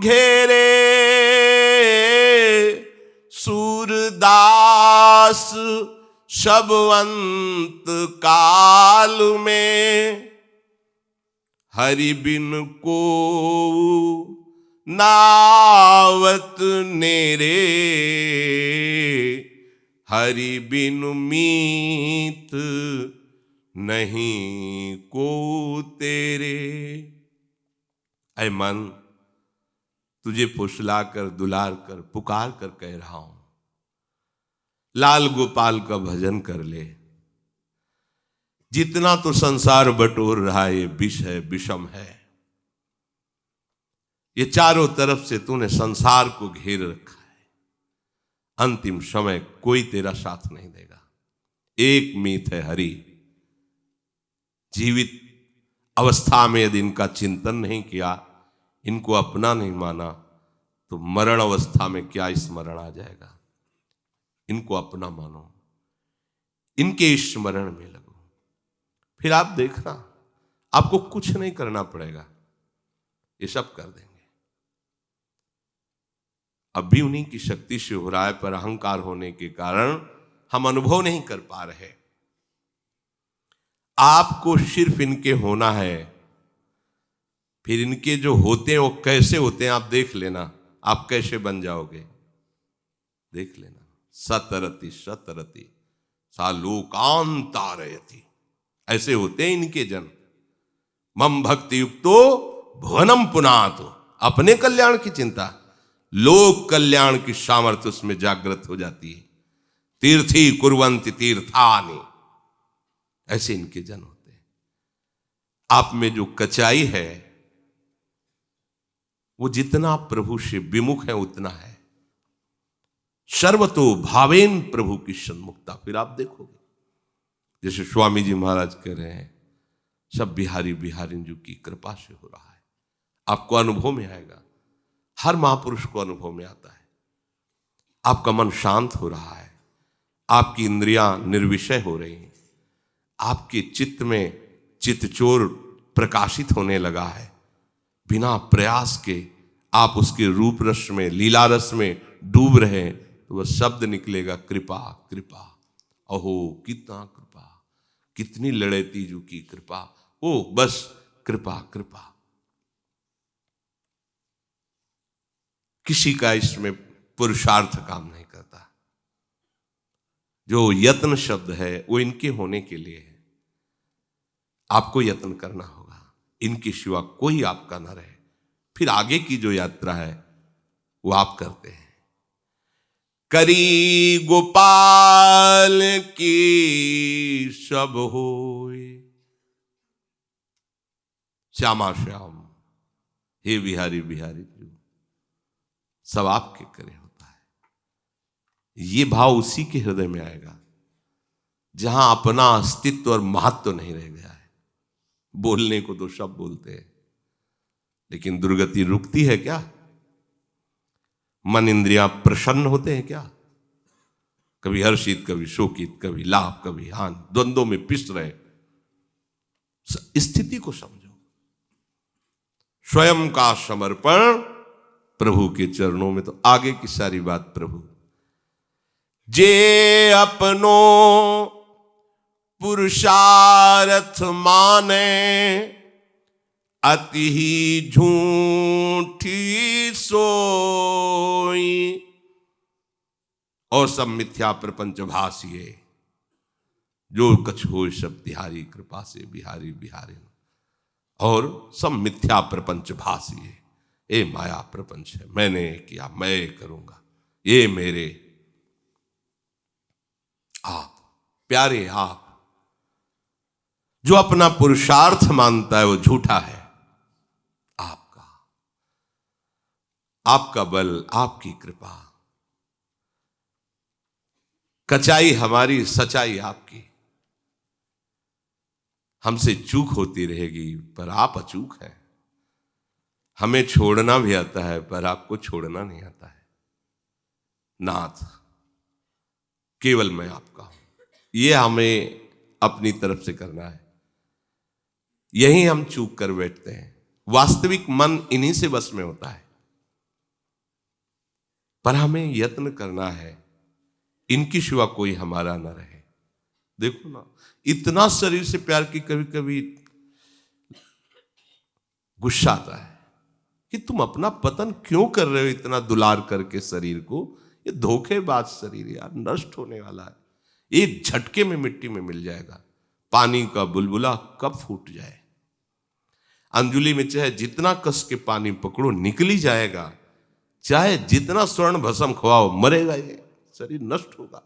घेरे। सूरदास सब अंत काल में, हरि बिन को नावत नेरे। हरि बिन मीत नहीं को तेरे। ऐ मन, तुझे फुसला कर, दुलार कर, पुकार कर कह रहा हूं, लाल गोपाल का भजन कर ले। जितना तो संसार बटोर रहा है ये विष है, विषम है। ये चारों तरफ से तूने संसार को घेर रखा है। अंतिम समय कोई तेरा साथ नहीं देगा। एक मीत है हरि। जीवित अवस्था में यदि इनका चिंतन नहीं किया, इनको अपना नहीं माना, तो मरण अवस्था में क्या स्मरण आ जाएगा। इनको अपना मानो, इनके स्मरण में लगो, फिर आप देखना आपको कुछ नहीं करना पड़ेगा, ये सब कर देंगे। अब भी उन्हीं की शक्ति से हो रहा है, पर अहंकार होने के कारण हम अनुभव नहीं कर पा रहे। आपको सिर्फ इनके होना है, फिर इनके जो होते हैं वो कैसे होते हैं आप देख लेना, आप कैसे बन जाओगे देख लेना। सतरति सतरति सा लोकांतारयति, ऐसे होते हैं इनके जन। मम भक्ति युक्तो भुवनम पुनातु, अपने कल्याण की चिंता, लोक कल्याण की सामर्थ्य उसमें जागृत हो जाती है। तीर्थी कुर्वन्ति तीर्थानि, ऐसे इनके जन होते हैं। आप में जो कचाई है वो जितना प्रभु से विमुख है उतना है। सर्वतो भावेन प्रभु की सन्मुखता, फिर आप देखोगे जैसे स्वामी जी महाराज कह रहे हैं, सब बिहारी बिहारी जी की कृपा से हो रहा है। आपको अनुभव में आएगा, हर महापुरुष को अनुभव में आता है। आपका मन शांत हो रहा है, आपकी इंद्रियां निर्विषय हो रही हैं, आपके चित्त में चित्तचोर प्रकाशित होने लगा है। बिना प्रयास के आप उसके रूप रस में, लीला रस में डूब रहे हैं, तो वह शब्द निकलेगा कृपा कृपा। अहो कितना कृपा, कितनी लड़ेती जू की कृपा, ओ बस कृपा कृपा। किसी का इसमें पुरुषार्थ काम नहीं करता। जो यत्न शब्द है वो इनके होने के लिए है। आपको यत्न करना होगा, इनके सिवा कोई आपका ना रहे, फिर आगे की जो यात्रा है वो आप करते हैं। करी गोपाल की सब होए, श्यामा श्याम हे बिहारी बिहारी जो सब आपके करे होता है। ये भाव उसी के हृदय में आएगा जहां अपना अस्तित्व और महत्व नहीं रह गया है। बोलने को तो सब बोलते हैं, लेकिन दुर्गति रुकती है क्या? मन इंद्रियां प्रसन्न होते हैं क्या? कभी हर्षित, कभी शोकित, कभी लाभ, कभी हानि, द्वंद्वों में पिस रहे। स्थिति को समझो। स्वयं का समर्पण प्रभु के चरणों में, तो आगे की सारी बात प्रभु। जे अपनो पुरुषार्थ माने, अति ही झूठी सोई, और सब मिथ्या प्रपंच भासिए, जो कछ हो सब तिहारी कृपा से बिहारी बिहारी, और सब मिथ्या प्रपंच भासिए। ये माया प्रपंच है, मैंने किया, मैं करूंगा, ये मेरे। आप प्यारे, आप जो अपना पुरुषार्थ मानता है वो झूठा है। आपका बल, आपकी कृपा, कचाई हमारी, सच्चाई आपकी। हमसे चूक होती रहेगी पर आप अचूक हैं। हमें छोड़ना भी आता है पर आपको छोड़ना नहीं आता है। नाथ केवल मैं आपका हूं, ये हमें अपनी तरफ से करना है। यही हम चूक कर बैठते हैं। वास्तविक मन इन्हीं से बस में होता है, पर हमें यत्न करना है इनकी सिवा कोई हमारा ना रहे। देखो ना, इतना शरीर से प्यार की कभी कभी गुस्सा आता है कि तुम अपना पतन क्यों कर रहे हो इतना दुलार करके शरीर को। ये धोखेबाज शरीर यार, नष्ट होने वाला है, एक झटके में मिट्टी में मिल जाएगा। पानी का बुलबुला कब फूट जाए, अंजुली में चाहे जितना कस के पानी पकड़ो निकल ही जाएगा। चाहे जितना स्वर्ण भस्म खवाओ, मरेगा ये शरीर, नष्ट होगा।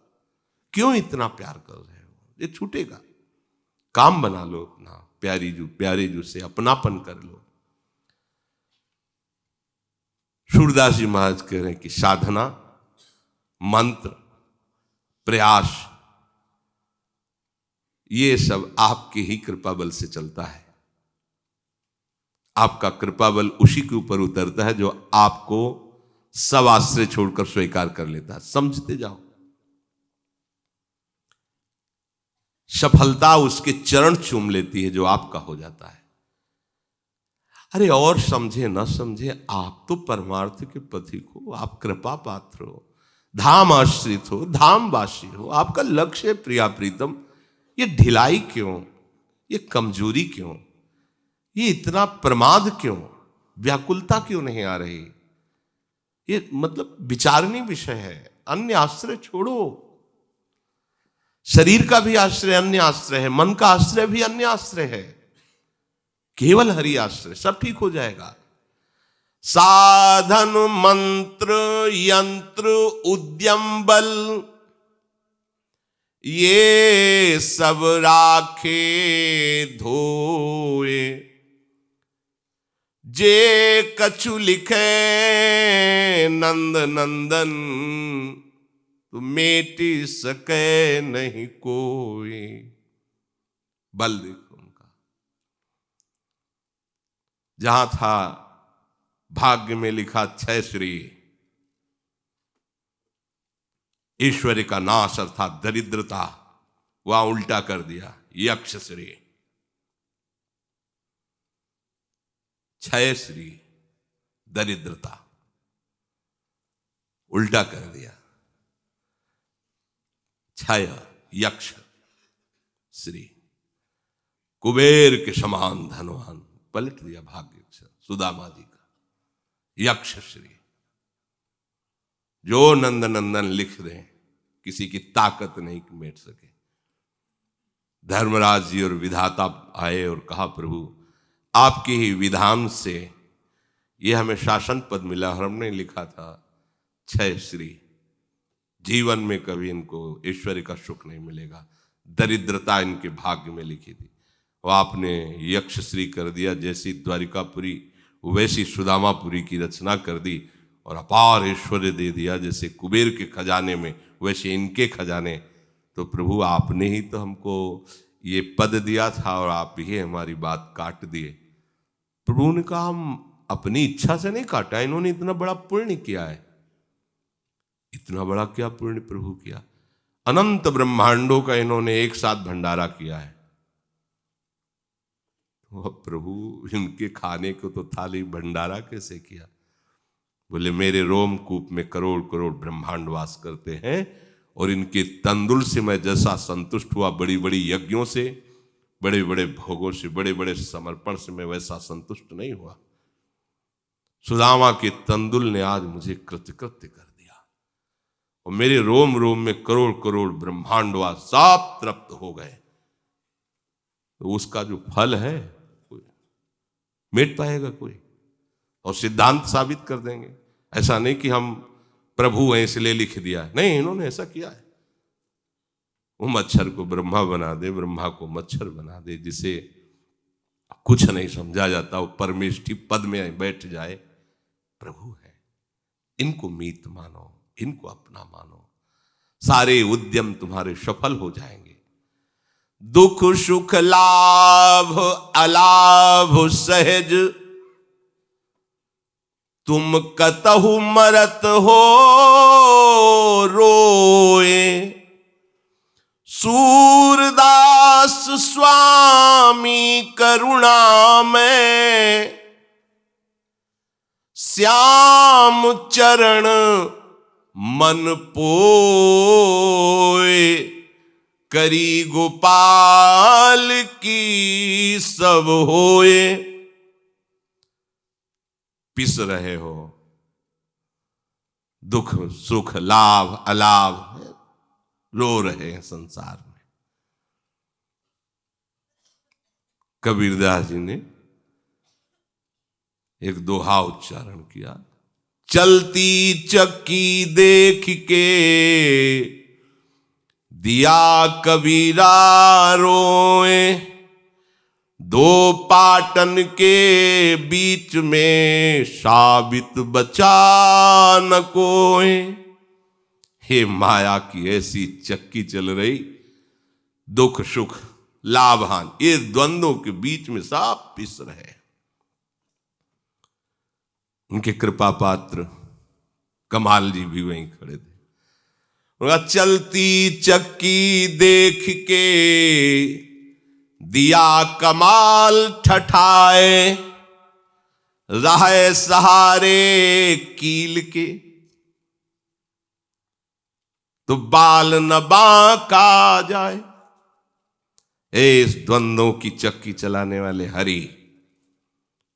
क्यों इतना प्यार कर रहे हो, ये छूटेगा। काम बना लो अपना, प्यारे जू से अपनापन कर लो। सूरदास जी महाराज कह रहे हैं कि साधना, मंत्र, प्रयास, ये सब आपके ही कृपा बल से चलता है। आपका कृपा बल उसी के ऊपर उतरता है जो आपको सब आश्रय छोड़कर स्वीकार कर लेता है। समझते जाओ, सफलता उसके चरण चूम लेती है जो आपका हो जाता है। अरे और समझे न समझे, आप तो परमार्थ के पथिक हो, आप कृपा पात्र हो, धाम आश्रित हो, धाम वासी हो, आपका लक्ष्य है प्रिया प्रीतम। ये ढिलाई क्यों, ये कमजोरी क्यों, ये इतना प्रमाद क्यों, व्याकुलता क्यों नहीं आ रही? ये मतलब विचारणीय विषय है। अन्य आश्रय छोड़ो, शरीर का भी आश्रय अन्य आश्रय है, मन का आश्रय भी अन्य आश्रय है, केवल हरि आश्रय, सब ठीक हो जाएगा। साधन मंत्र यंत्र उद्यम बल ये सब राखे धोए, जे कछु लिखे नंद नंदन तो मेटी सके नहीं कोई। बल देखो उनका, जहां था भाग्य में लिखा क्षय श्री, ईश्वरी का नाश अर्थात दरिद्रता, वहां उल्टा कर दिया यक्ष श्री, क्षय श्री दरिद्रता उल्टा कर दिया, क्षय यक्ष श्री, कुबेर के समान धनवान पलट दिया भाग्य सुदामा जी का, यक्ष श्री। जो नंद नंदन लिख दें किसी की ताकत नहीं मेट सके। धर्मराज जी और विधाता आए और कहा प्रभु आपके ही विधान से ये हमें शासन पद मिला, हमने लिखा था क्षय श्री, जीवन में कभी इनको ईश्वरी का सुख नहीं मिलेगा, दरिद्रता इनके भाग्य में लिखी थी, वो आपने यक्ष श्री कर दिया। जैसी द्वारिकापुरी वैसी सुदामापुरी की रचना कर दी और अपार ऐश्वर्य दे दिया, जैसे कुबेर के खजाने में वैसे इनके खजाने। तो प्रभु आपने ही तो हमको ये पद दिया था और आप ही हमारी बात काट दिए। प्रभु ने कहा हम अपनी इच्छा से नहीं काटा, इन्होंने इतना बड़ा पुण्य किया है। इतना बड़ा क्या पुण्य प्रभु किया? अनंत ब्रह्मांडों का इन्होंने एक साथ भंडारा किया है। तो प्रभु इनके खाने को तो थाली भंडारा कैसे किया? बोले मेरे रोमकूप में करोड़ करोड़ ब्रह्मांड वास करते हैं और इनके तंदुल से मैं जैसा संतुष्ट हुआ, बड़ी बड़ी यज्ञों से, बड़े बड़े भोगों से, बड़े बड़े समर्पण से मैं वैसा संतुष्ट नहीं हुआ। सुदामा के तंदुल ने आज मुझे कृतकृत्य कर दिया और मेरे रोम रोम में करोड़ करोड़ ब्रह्मांड वास सब तृप्त हो गए। तो उसका जो फल है मेट पाएगा कोई? और सिद्धांत साबित कर देंगे। ऐसा नहीं कि हम प्रभु हैं इसलिए लिख दिया है, नहीं, इन्होंने ऐसा किया है। वो मच्छर को ब्रह्मा बना दे, ब्रह्मा को मच्छर बना दे, जिसे कुछ नहीं समझा जाता वो परमेष्ठी पद में बैठ जाए। प्रभु है, इनको मीत मानो, इनको अपना मानो, सारे उद्यम तुम्हारे सफल हो जाएंगे। दुख सुख लाभ अलाभ सहज तुम कतहु मरत हो रोए। सूरदास स्वामी करुणा में श्याम चरण मन पोए। करी गोपाल की सब होए। पिस रहे हो, दुख सुख लाभ अलाभ रो रहे हैं संसार में। कबीरदास जी ने एक दोहा उच्चारण किया, चलती चक्की देख के दिया कबीरा रोए। दो पाटन के बीच में साबित बचा न कोई। हे माया की ऐसी चक्की चल रही, दुख सुख लाभ हानि ये द्वंद्वों के बीच में सब पिस रहे। उनके कृपा पात्र कमाल जी भी वहीं खड़े थे। उनका चलती चक्की देख के दिया कमाल ठठाए, रहे सहारे कील के तो बाल न बांका जाए। इस द्वंद्वों की चक्की चलाने वाले हरि,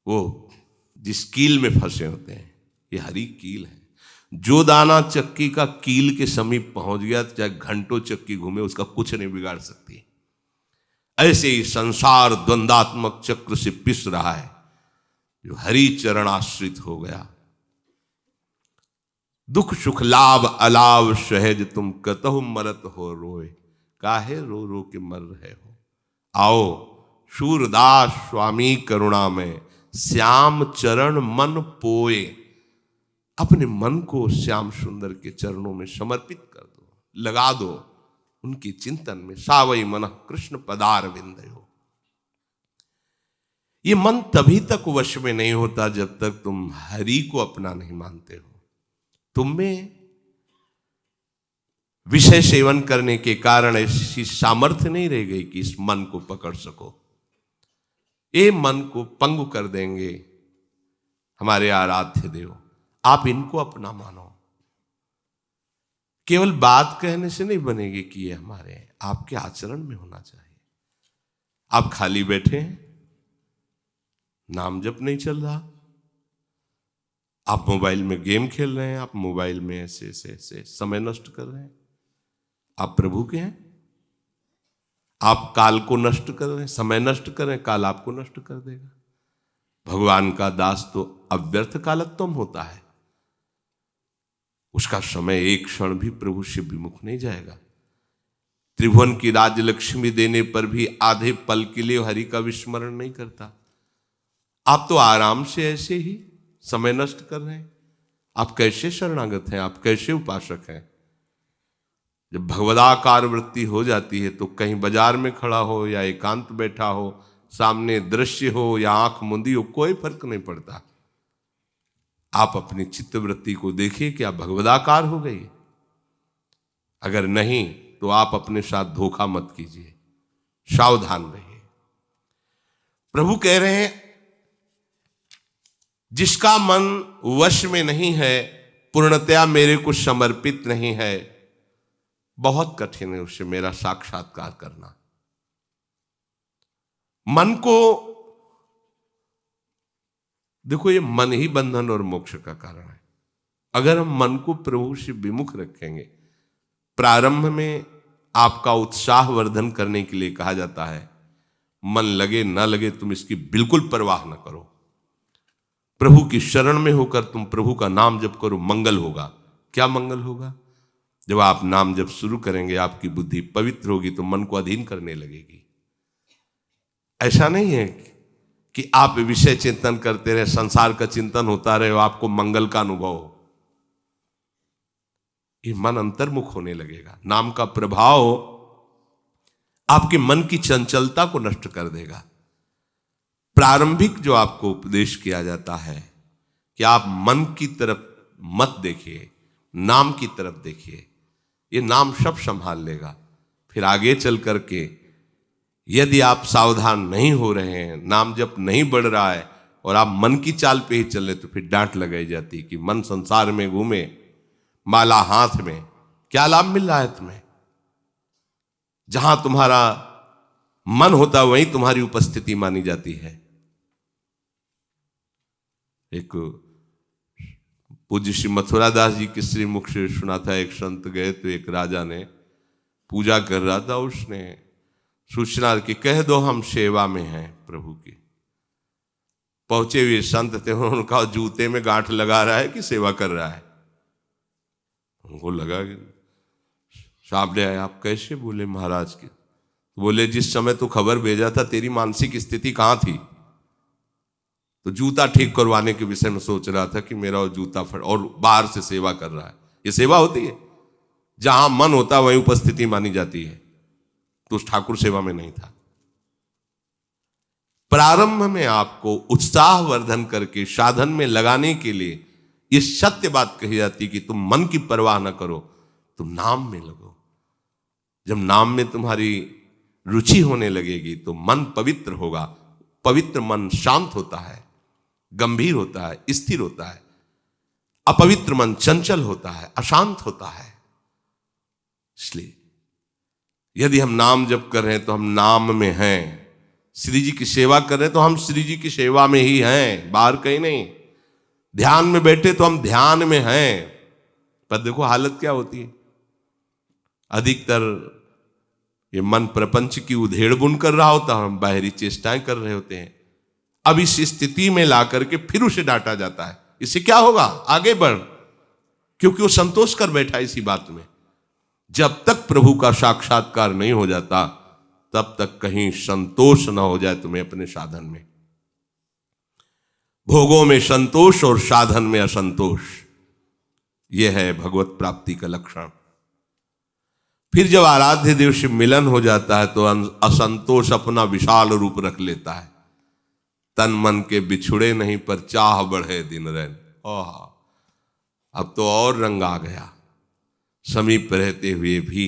वो जिस कील में फंसे होते हैं, ये हरि कील है। जो दाना चक्की का कील के समीप पहुंच गया, तो चाहे घंटों चक्की घूमे, उसका कुछ नहीं बिगाड़ सकती। ऐसे ही संसार द्वंदात्मक चक्र से पिस रहा है। जो हरि चरण आश्रित हो गया, दुख सुख लाभ अलाभ सहज तुम कतहु मरत हो रोए, काहे रो रो के मर रहे हो। आओ शूरदास स्वामी करुणा में, श्याम चरण मन पोए। अपने मन को श्याम सुंदर के चरणों में समर्पित कर दो, लगा दो उनके चिंतन में। सावई मन कृष्ण पदार विंदयो। ये मन तभी तक वश में नहीं होता जब तक तुम हरि को अपना नहीं मानते हो। तुम में विषय सेवन करने के कारण ऐसी सामर्थ्य नहीं रह गई कि इस मन को पकड़ सको। ये मन को पंगु कर देंगे हमारे आराध्य देव। आप इनको अपना मानो। केवल बात कहने से नहीं बनेगी कि ये हमारे हैं, आपके आचरण में होना चाहिए। आप खाली बैठे हैं, नाम जप नहीं चल रहा, आप मोबाइल में गेम खेल रहे हैं, आप मोबाइल में ऐसे समय नष्ट कर रहे हैं। आप प्रभु के हैं, आप काल को नष्ट कर रहे हैं, समय नष्ट कर रहे हैं, काल आपको नष्ट कर देगा। भगवान का दास तो अव्यर्थ कालत्वम होता है, उसका समय एक क्षण भी प्रभु से विमुख नहीं जाएगा। त्रिभुवन की राजलक्ष्मी देने पर भी आधे पल के लिए हरि का विस्मरण नहीं करता। आप तो आराम से ऐसे ही समय नष्ट कर रहे हैं। आप कैसे शरणागत हैं, आप कैसे उपासक हैं। जब भगवदाकार वृत्ति हो जाती है तो कहीं बाजार में खड़ा हो या एकांत बैठा हो, सामने दृश्य हो या आंख मुंदी हो, कोई फर्क नहीं पड़ता। आप अपनी चित्तवृत्ति को देखिए, क्या भगवदाकार हो गई? अगर नहीं तो आप अपने साथ धोखा मत कीजिए, सावधान रहिए। प्रभु कह रहे हैं, जिसका मन वश में नहीं है, पूर्णतया मेरे को समर्पित नहीं है, बहुत कठिन है उससे मेरा साक्षात्कार करना। मन को देखो, ये मन ही बंधन और मोक्ष का कारण है। अगर हम मन को प्रभु से विमुख रखेंगे, प्रारंभ में आपका उत्साह वर्धन करने के लिए कहा जाता है, मन लगे ना लगे तुम इसकी बिल्कुल परवाह न करो। प्रभु की शरण में होकर तुम प्रभु का नाम जप करो, मंगल होगा। क्या मंगल होगा? जब आप नाम जप शुरू करेंगे, आपकी बुद्धि पवित्र होगी तो मन को अधीन करने लगेगी। ऐसा नहीं है कि आप विषय चिंतन करते रहे, संसार का चिंतन होता रहे, आपको मंगल का अनुभव हो। ये मन अंतर्मुख होने लगेगा। नाम का प्रभाव आपके मन की चंचलता को नष्ट कर देगा। प्रारंभिक जो आपको उपदेश किया जाता है कि आप मन की तरफ मत देखिए, नाम की तरफ देखिए, ये नाम सब संभाल लेगा। फिर आगे चल करके यदि आप सावधान नहीं हो रहे हैं, नाम जप नहीं बढ़ रहा है और आप मन की चाल पे ही चले, तो फिर डांट लगाई जाती कि मन संसार में घूमे, माला हाथ में, क्या लाभ मिल रहा है तुम्हें? जहां तुम्हारा मन होता वहीं तुम्हारी उपस्थिति मानी जाती है। एक पूज्य श्री मथुरा दास जी के श्री मुख से सुना था, एक संत गए तो एक राजा ने पूजा कर रहा था, उसने सूचना कि कह दो हम सेवा में हैं प्रभु की। पहुंचे हुए संत थे, उन्होंने कहा जूते में गांठ लगा रहा है कि सेवा कर रहा है? उनको लगा कि सामने आए, आप कैसे बोले महाराज के? बोले जिस समय तू खबर भेजा था तेरी मानसिक स्थिति कहां थी? तो जूता ठीक करवाने के विषय में सोच रहा था कि मेरा जूता फट, और बाहर से सेवा कर रहा है। ये सेवा होती है? जहां मन होता वहीं उपस्थिति मानी जाती है। तो उस ठाकुर सेवा में नहीं था। प्रारंभ में आपको उत्साह वर्धन करके साधन में लगाने के लिए ये सत्य बात कही जाती कि तुम मन की परवाह न करो, तुम नाम में लगो। जब नाम में तुम्हारी रुचि होने लगेगी तो मन पवित्र होगा। पवित्र मन शांत होता है, गंभीर होता है, स्थिर होता है। अपवित्र मन चंचल होता है, अशांत होता है। इसलिए यदि हम नाम जप कर रहे हैं तो हम नाम में हैं। श्री जी की सेवा कर रहे हैं तो हम श्री जी की सेवा में ही हैं, बाहर कहीं नहीं। ध्यान में बैठे तो हम ध्यान में हैं। पर देखो हालत क्या होती है, अधिकतर ये मन प्रपंच की उधेड़ बुन कर रहा होता है, हम बाहरी चेष्टाएं कर रहे होते हैं। अब इस स्थिति में ला करके फिर उसे डांटा जाता है। इससे क्या होगा, आगे बढ़, क्योंकि वो संतोष कर बैठा इसी बात में। जब तक प्रभु का साक्षात्कार नहीं हो जाता तब तक कहीं संतोष ना हो जाए तुम्हें अपने साधन में। भोगों में संतोष और साधन में असंतोष, यह है भगवत प्राप्ति का लक्षण। फिर जब आराध्य देव से मिलन हो जाता है तो असंतोष अपना विशाल रूप रख लेता है। तन मन के बिछुड़े नहीं पर चाह बढ़े दिन रैन। अब तो और रंग आ गया। समीप रहते हुए भी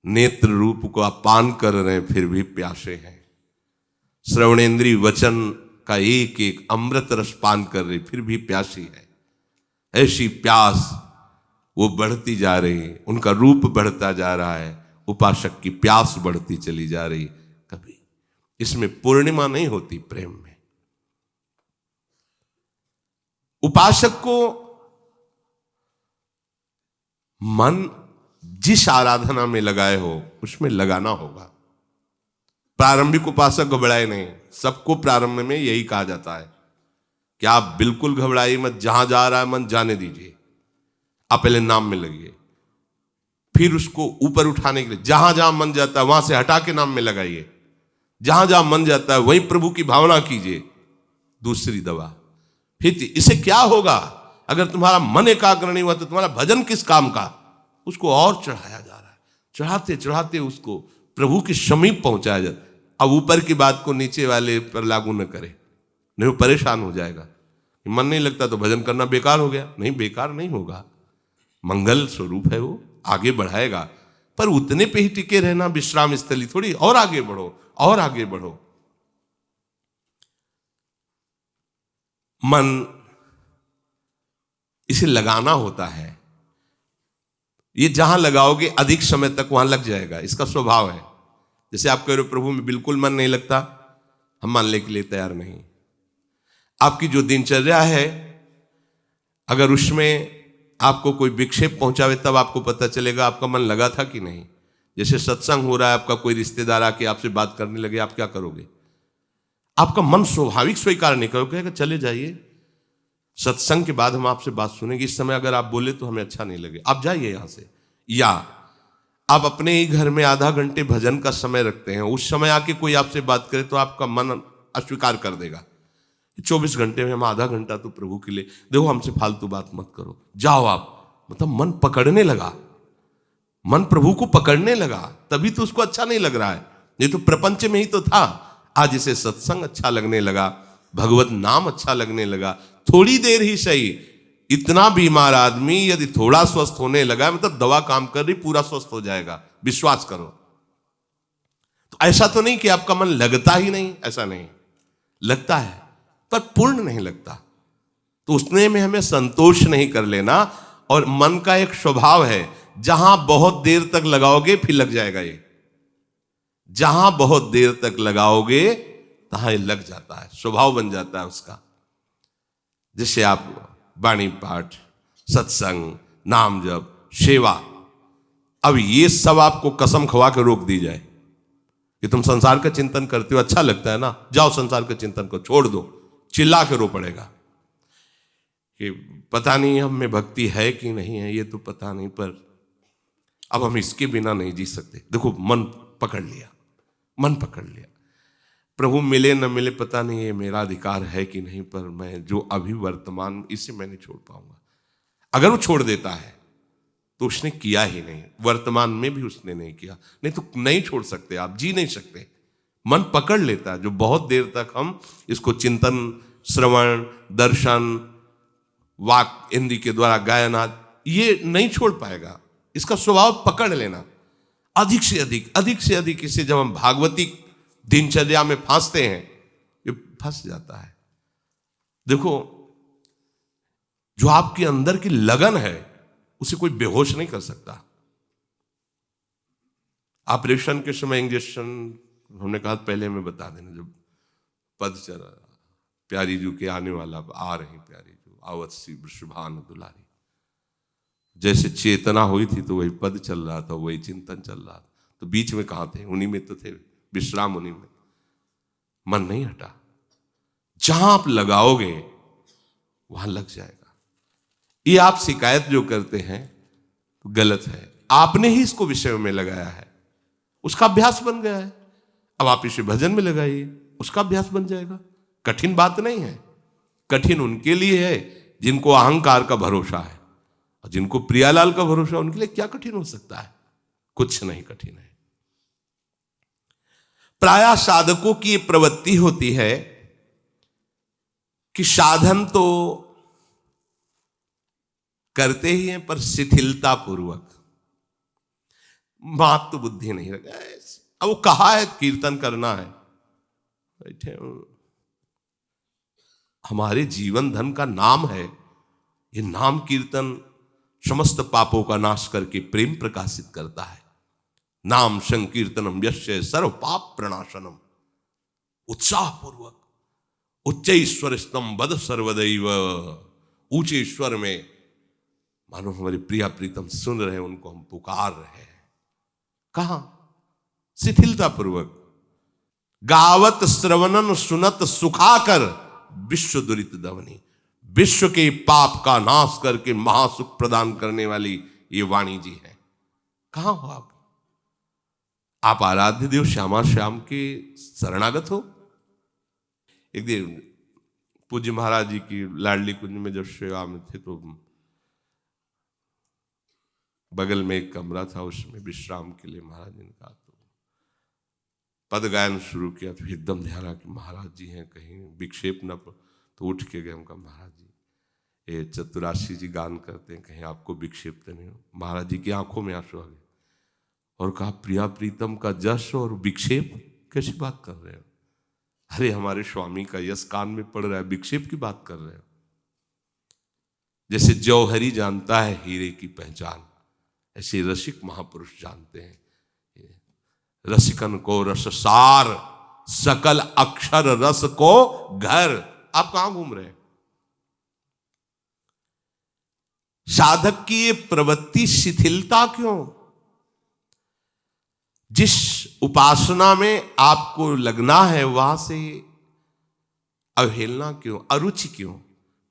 नेत्र रूप को अपान कर रहे हैं, फिर भी प्यासे हैं। श्रवणेन्द्रीय वचन का एक एक अमृत रस पान कर रहे, फिर भी प्यासी है। ऐसी प्यास वो बढ़ती जा रही है, उनका रूप बढ़ता जा रहा है, उपासक की प्यास बढ़ती चली जा रही। कभी इसमें पूर्णिमा नहीं होती प्रेम में। उपासक को मन जिस आराधना में लगाए हो उसमें लगाना होगा। प्रारंभिक उपासक घबराए नहीं। सबको प्रारंभ में यही कहा जाता है कि आप बिल्कुल घबराइए मत, जहां जा रहा है मन जाने दीजिए। आप पहले नाम में लगिए, फिर उसको ऊपर उठाने के लिए जहां जहां मन जाता है वहां से हटा के नाम में लगाइए। जहां जहां मन जाता है वहीं प्रभु की भावना कीजिए। दूसरी दवा। फिर इसे क्या होगा, अगर तुम्हारा मन एकाग्र नहीं हुआ तो तुम्हारा भजन किस काम का। उसको और चढ़ाया जा रहा है, चढ़ाते चढ़ाते उसको प्रभु के समीप पहुंचाया जाता। अब ऊपर की बात को नीचे वाले पर लागू न करे, नहीं वो परेशान हो जाएगा। मन नहीं लगता तो भजन करना बेकार हो गया। नहीं, बेकार नहीं होगा, मंगल स्वरूप है वो, आगे बढ़ाएगा। पर उतने पे ही टिके रहना विश्राम स्थली थोड़ी, और आगे बढ़ो और आगे बढ़ो। मन इसे लगाना होता है। ये जहां लगाओगे अधिक समय तक वहां लग जाएगा, इसका स्वभाव है। जैसे आप कह रहे हो प्रभु में बिल्कुल मन नहीं लगता, हम मानने के लिए तैयार नहीं। आपकी जो दिनचर्या है अगर उसमें आपको कोई विक्षेप पहुंचावे तब आपको पता चलेगा आपका मन लगा था कि नहीं। जैसे सत्संग हो रहा है, आपका कोई रिश्तेदार आके आपसे बात करने लगे, आप क्या करोगे। आपका मन स्वाभाविक स्वीकार नहीं करोगे, कहेगा चले जाइए, सत्संग के बाद हम आपसे बात सुनेंगे। इस समय अगर आप बोले तो हमें अच्छा नहीं लगे, आप जाइए यहां से। या आप अपने ही घर में आधा घंटे भजन का समय रखते हैं, उस समय आके कोई आपसे बात करे तो आपका मन अस्वीकार कर देगा। 24 घंटे में हम आधा घंटा तो प्रभु के लिए, देखो हमसे फालतू बात मत करो, जाओ आप। मतलब मन पकड़ने लगा, मन प्रभु को पकड़ने लगा, तभी तो उसको अच्छा नहीं लग रहा है। ये तो प्रपंच में ही तो था। आज इसे सत्संग अच्छा लगने लगा, भगवत नाम अच्छा लगने लगा। थोड़ी देर ही सही, इतना बीमार आदमी यदि थोड़ा स्वस्थ होने लगा, मतलब दवा काम कर रही, पूरा स्वस्थ हो जाएगा, विश्वास करो। तो ऐसा तो नहीं कि आपका मन लगता ही नहीं, ऐसा नहीं, लगता है पर पूर्ण नहीं लगता। तो उसने में हमें संतोष नहीं कर लेना। और मन का एक स्वभाव है, जहां बहुत देर तक लगाओगे फिर लग जाएगा। ये जहां बहुत देर तक लगाओगे तहां लग जाता है, स्वभाव बन जाता है उसका। जैसे आप वाणी पाठ, सत्संग, नाम जप, सेवा, अब ये सब आपको कसम खवा के रोक दी जाए कि तुम संसार का चिंतन करते हो, अच्छा लगता है ना, जाओ संसार के चिंतन को छोड़ दो, चिल्ला के रो पड़ेगा कि पता नहीं हम में भक्ति है कि नहीं है, ये तो पता नहीं, पर अब हम इसके बिना नहीं जी सकते। देखो मन पकड़ लिया, मन पकड़ लिया। प्रभु मिले न मिले पता नहीं, ये मेरा अधिकार है कि नहीं, पर मैं जो अभी वर्तमान इसे मैं नहीं छोड़ पाऊंगा। अगर वो छोड़ देता है तो उसने किया ही नहीं, वर्तमान में भी उसने नहीं किया। नहीं तो नहीं छोड़ सकते, आप जी नहीं सकते। मन पकड़ लेता है। जो बहुत देर तक हम इसको चिंतन, श्रवण, दर्शन, वाक इंद्री के द्वारा गायन, ये नहीं छोड़ पाएगा। इसका स्वभाव पकड़ लेना, अधिक से अधिक इसे जब हम भागवती दिनचर्या में फांसते हैं, ये फंस जाता है। देखो, जो आपके अंदर की लगन है उसे कोई बेहोश नहीं कर सकता। ऑपरेशन के समय इंजेक्शन हमने कहा पहले में बता देना, जब पद चला प्यारी जू के आने वाला, आ रही प्यारी जू आवत सी वृषभान दुलारी, जैसे चेतना हुई थी तो वही पद चल रहा था, वही चिंतन चल रहा था। तो बीच में कहाँ थे? उन्हीं में तो थे, विश्राम उन्हीं में। मन नहीं हटा। जहां आप लगाओगे वहां लग जाएगा। ये आप शिकायत जो करते हैं तो गलत है, आपने ही इसको विषय में लगाया है, उसका अभ्यास बन गया है। अब आप इसे भजन में लगाइए, उसका अभ्यास बन जाएगा। कठिन बात नहीं है। कठिन उनके लिए है जिनको अहंकार का भरोसा है, और जिनको प्रियालाल का भरोसा, उनके लिए क्या कठिन हो सकता है? कुछ नहीं कठिन है। प्रायः साधकों की प्रवृत्ति होती है कि साधन तो करते ही हैं पर शिथिलता पूर्वक, मात्र बुद्धि नहीं रखा। अब वो कहा है कीर्तन करना है, बैठे हमारे जीवन धन का नाम है, ये नाम कीर्तन समस्त पापों का नाश करके प्रेम प्रकाशित करता है। नाम संकीर्तनम यस्य सर्व पाप प्रणाशनम। उत्साह पूर्वक उच्चैश्वर स्तंभ बद सर्वदैव, ऊंचे ईश्वर में मानो हमारे प्रिया प्रीतम सुन रहे हैं, उनको हम पुकार रहे हैं। कहां? शिथिलता पूर्वक। गावत श्रवणन सुनत सुखाकर विश्व दुरित दवनी, विश्व के पाप का नाश करके महासुख प्रदान करने वाली ये वाणी जी है। कहां हो आप? आप आराध्य देव श्यामा श्याम के शरणागत हो। एक दिन पूज्य महाराज जी की लाडली कुंज में जब सेवा में थे तो बगल में एक कमरा था, उसमें विश्राम के लिए महाराज जी ने कहा, तो पद गायन शुरू किया। तो एकदम ध्यान आ कि महाराज जी हैं, कहीं विक्षेप न। तो उठ के गए, उनका महाराज जी ये चतुराशी जी गान करते हैं, कहीं आपको विक्षेप तो नहीं हो। महाराज जी की आंखों में आंसू आ गए और कहा, प्रिया प्रीतम का जश और विक्षेप कैसी बात कर रहे हो? अरे हमारे स्वामी का यश कान में पड़ रहा है, विक्षेप की बात कर रहे हो? जैसे जौहरी जानता है हीरे की पहचान, ऐसे रसिक महापुरुष जानते हैं रसिकन को रससार, सकल अक्षर रस को घर। आप कहां घूम रहे हैं? साधक की ये प्रवृत्ति शिथिलता क्यों? जिस उपासना में आपको लगना है वहां से अवहेलना क्यों, अरुचि क्यों?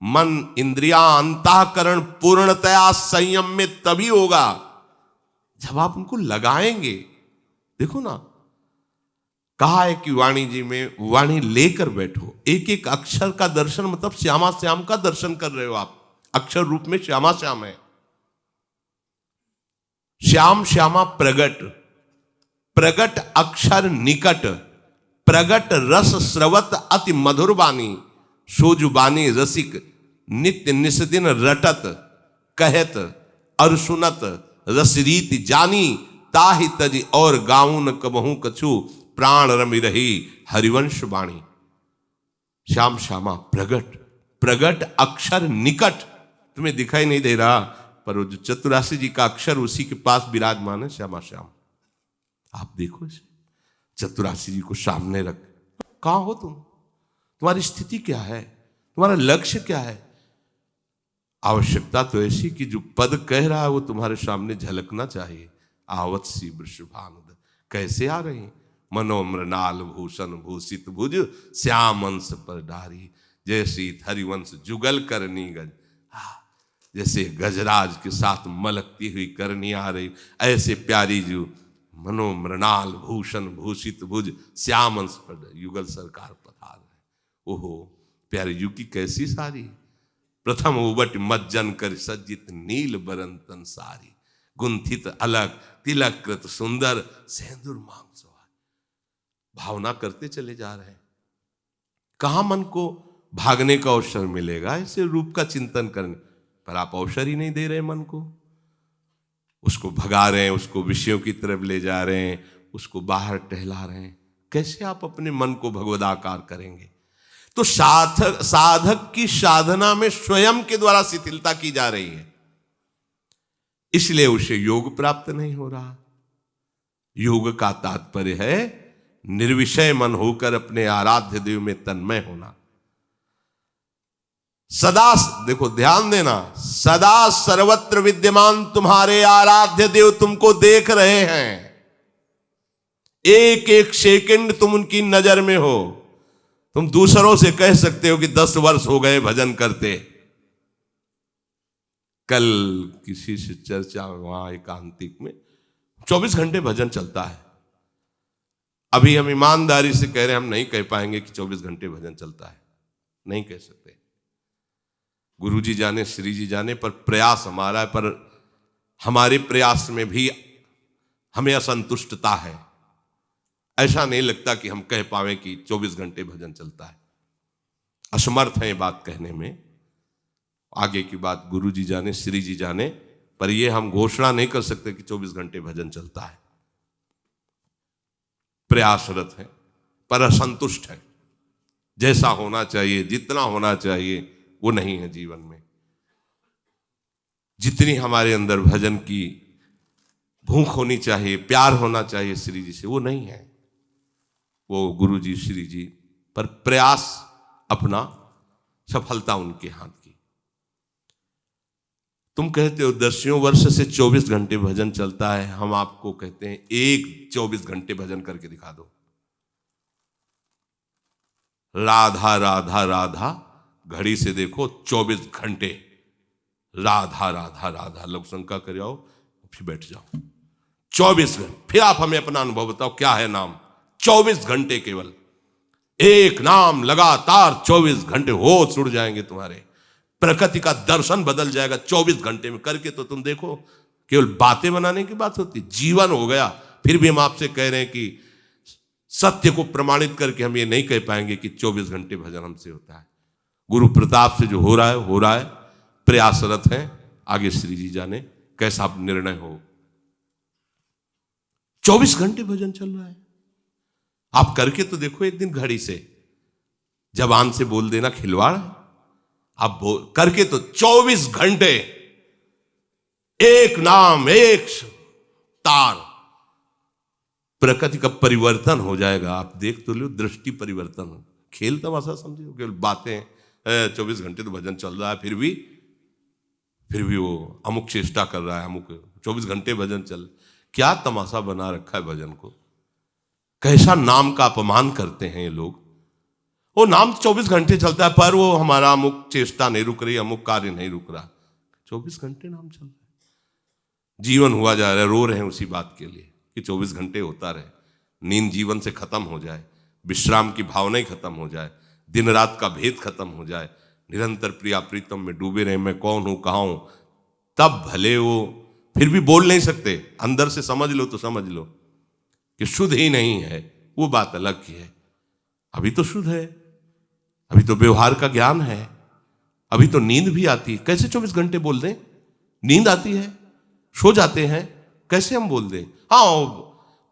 मन इंद्रिया अंतःकरण पूर्णतया संयम में तभी होगा जब आप उनको लगाएंगे। देखो ना, कहा है कि वाणी जी में वाणी लेकर बैठो। एक एक अक्षर का दर्शन मतलब श्यामा श्याम का दर्शन कर रहे हो आप। अक्षर रूप में श्यामा श्याम है। श्याम श्यामा प्रगट, प्रगट अक्षर निकट, प्रगट रस स्रवत अति मधुर बानी, सोजु बानी रसिक नित्य निस्दिन रटत, कहत और सुनत रसरीति जानी, ताहि तज और गाउन कबहू कछु, प्राण रमि रही हरिवंश बाणी। श्याम श्यामा प्रगट, प्रगट अक्षर निकट, तुम्हें दिखाई नहीं दे रहा पर वो जो चतुराशी जी का अक्षर उसी के पास विराजमान है, श्यामा श्याम। आप देखो इसे, चतुराशी जी को सामने रख। कहां हो तुम? तुम्हारी स्थिति क्या है? तुम्हारा लक्ष्य क्या है? आवश्यकता तो ऐसी कि जो पद कह रहा है वो तुम्हारे सामने झलकना चाहिए। आवत सी वृषभानुद, कैसे आ रही? मनोमृणाल भूषण भूषित भुज, श्याम अंश पर डारी, जैसी हरिवंश जुगल करनी गज। जैसे गजराज के साथ मलकती हुई करनी आ रही, ऐसे प्यारी जो मनोमृणाल भूषण भूषित भुज, श्याम अंश पर युगल सरकार पधार रहे। ओहो, प्यारी जू की कैसी सारी, प्रथम उबट मज्जन कर सज्जित नील बरंतन सारी, गुंथित अलग तिलक कृत सुंदर, सेंदूर मांग सवार। भावना करते चले जा रहे हैं। कहां मन को भागने का अवसर मिलेगा ऐसे रूप का चिंतन करने पर? आप अवसर ही नहीं दे रहे मन को। उसको भगा रहे हैं, उसको विषयों की तरफ ले जा रहे हैं, उसको बाहर टहला रहे हैं। कैसे आप अपने मन को भगवदाकार करेंगे? तो साधक की साधना में स्वयं के द्वारा शिथिलता की जा रही है, इसलिए उसे योग प्राप्त नहीं हो रहा। योग का तात्पर्य है निर्विषय मन होकर अपने आराध्य देव में तन्मय होना। सदा, देखो ध्यान देना, सदा सर्वत्र विद्यमान तुम्हारे आराध्य देव तुमको देख रहे हैं। एक एक सेकंड तुम उनकी नजर में हो। तुम दूसरों से कह सकते हो कि 10 वर्ष हो गए भजन करते। कल किसी से चर्चा, वहां एकांतिक में 24 घंटे भजन चलता है। अभी हम ईमानदारी से कह रहे हैं, हम नहीं कह पाएंगे कि 24 घंटे भजन चलता है, नहीं कह सकते। गुरु जी जाने, श्री जी जाने, पर प्रयास हमारा है। पर हमारे प्रयास में भी हमें असंतुष्टता है। ऐसा नहीं लगता कि हम कह पावे कि 24 घंटे भजन चलता है। असमर्थ है ये बात कहने में। आगे की बात गुरु जी जाने, श्री जी जाने, पर यह हम घोषणा नहीं कर सकते कि 24 घंटे भजन चलता है। प्रयासरत है पर असंतुष्ट है। जैसा होना चाहिए, जितना होना चाहिए, वो नहीं है जीवन में। जितनी हमारे अंदर भजन की भूख होनी चाहिए, प्यार होना चाहिए श्री जी से, वो नहीं है। वो गुरु जी, श्री जी, पर प्रयास अपना, सफलता उनके हाथ की। तुम कहते हो 10 वर्ष से 24 घंटे भजन चलता है। हम आपको कहते हैं एक 24 घंटे भजन करके दिखा दो। राधा राधा राधा, घड़ी से देखो 24 घंटे राधा राधा राधा। लोग शंका कर जाओ, फिर बैठ जाओ। 24 घंटे, फिर आप हमें अपना अनुभव बताओ, क्या है नाम? 24 घंटे केवल एक नाम लगातार 24 घंटे होश उड़ जाएंगे तुम्हारे। प्रकृति का दर्शन बदल जाएगा 24 घंटे में। करके तो तुम देखो, केवल बातें बनाने की बात होती, जीवन हो गया। फिर भी हम आपसे कह रहे हैं कि सत्य को प्रमाणित करके हम ये नहीं कह पाएंगे कि 24 घंटे भजन हमसे होता है। गुरु प्रताप से जो हो रहा है, प्रयासरत है। आगे श्री जी जाने कैसा निर्णय हो। 24 घंटे भजन चल रहा है। आप करके तो देखो एक दिन घड़ी से, जबान से बोल देना खिलवाड़ है। आप करके तो 24 घंटे एक नाम, एक तार, प्रकृति का परिवर्तन हो जाएगा। आप देख तो लो, दृष्टि परिवर्तन। खेल तमाशा समझे, केवल बातें। 24 घंटे तो भजन चल रहा है, फिर भी वो अमुक चेष्टा कर रहा है, अमुक 24 घंटे भजन चल। क्या तमाशा बना रखा है भजन को। कैसा नाम का अपमान करते हैं ये लोग। वो नाम 24 घंटे चलता है, पर वो हमारा अमुक चेष्टा नहीं रुक रही, अमुक कार्य नहीं रुक रहा। 24 घंटे नाम चल रहा है। जीवन हुआ जा रहा है, रो रहे हैं उसी बात के लिए कि 24 घंटे होता रहे। नींद जीवन से खत्म हो जाए, विश्राम की भावना ही खत्म हो जाए, दिन रात का भेद खत्म हो जाए, निरंतर प्रिया प्रीतम में डूबे रहे। मैं कौन हूं, कहां हूं, तब भले वो फिर भी बोल नहीं सकते। अंदर से समझ लो तो समझ लो कि शुद्ध ही नहीं है, वो बात अलग की है। अभी तो शुद्ध है, अभी तो व्यवहार का ज्ञान है, अभी तो नींद भी आती है। कैसे 24 घंटे बोल दें? नींद आती है, सो जाते हैं, कैसे हम बोल दें? हाँ,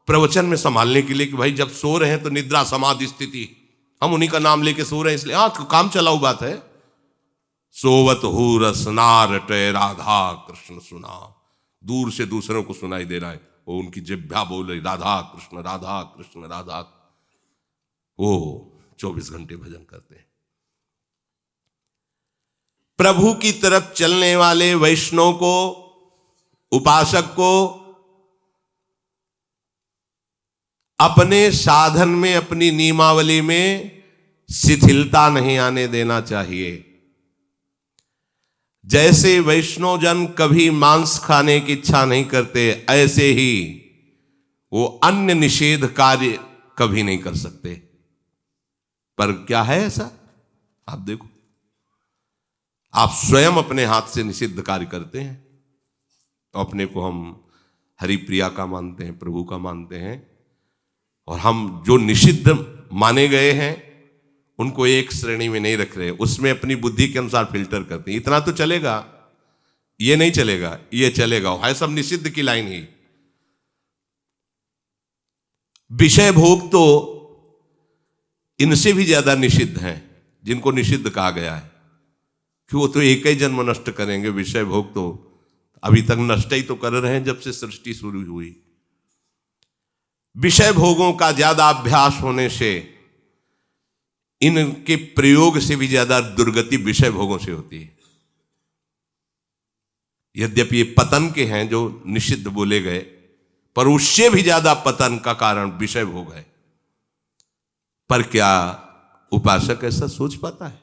प्रवचन में संभालने के लिए कि भाई जब सो रहे हैं तो निद्रा समाधि स्थिति, हम उन्हीं का नाम लेके सो रहे हैं, इसलिए हाँ काम चलाऊ बात है। सोवत हो रसनार रटे राधा कृष्ण सुना, दूर से दूसरों को सुनाई दे रहा है, वो उनकी जिह्वा बोल रही राधा कृष्ण राधा कृष्ण राधा। वो 24 घंटे भजन करते हैं। प्रभु की तरफ चलने वाले वैष्णव को, उपासक को अपने साधन में, अपनी नियमावली में शिथिलता नहीं आने देना चाहिए। जैसे वैष्णव जन कभी मांस खाने की इच्छा नहीं करते, ऐसे ही वो अन्य निषेध कार्य कभी नहीं कर सकते। पर क्या है ऐसा? आप देखो, आप स्वयं अपने हाथ से निषिद्ध कार्य करते हैं। तो अपने को हम हरिप्रिया का मानते हैं, प्रभु का मानते हैं, और हम जो निषिद्ध माने गए हैं उनको एक श्रेणी में नहीं रख रहे, उसमें अपनी बुद्धि के अनुसार फिल्टर करते हैं। इतना तो चलेगा, ये नहीं चलेगा, ये चलेगा, है सब निषिद्ध की लाइन ही। विषय भोग तो इनसे भी ज्यादा निषिद्ध हैं, जिनको निषिद्ध कहा गया है, कि वो तो एक ही जन्म नष्ट करेंगे। विषय भोग तो अभी तक नष्ट ही तो कर रहे हैं जब से सृष्टि शुरू हुई। विषय भोगों का ज्यादा अभ्यास होने से इनके प्रयोग से भी ज्यादा दुर्गति विषय भोगों से होती है। यद्यपि ये पतन के हैं जो निषिद्ध बोले गए, पर उससे भी ज्यादा पतन का कारण विषय भोग है। पर क्या उपासक ऐसा सोच पाता है?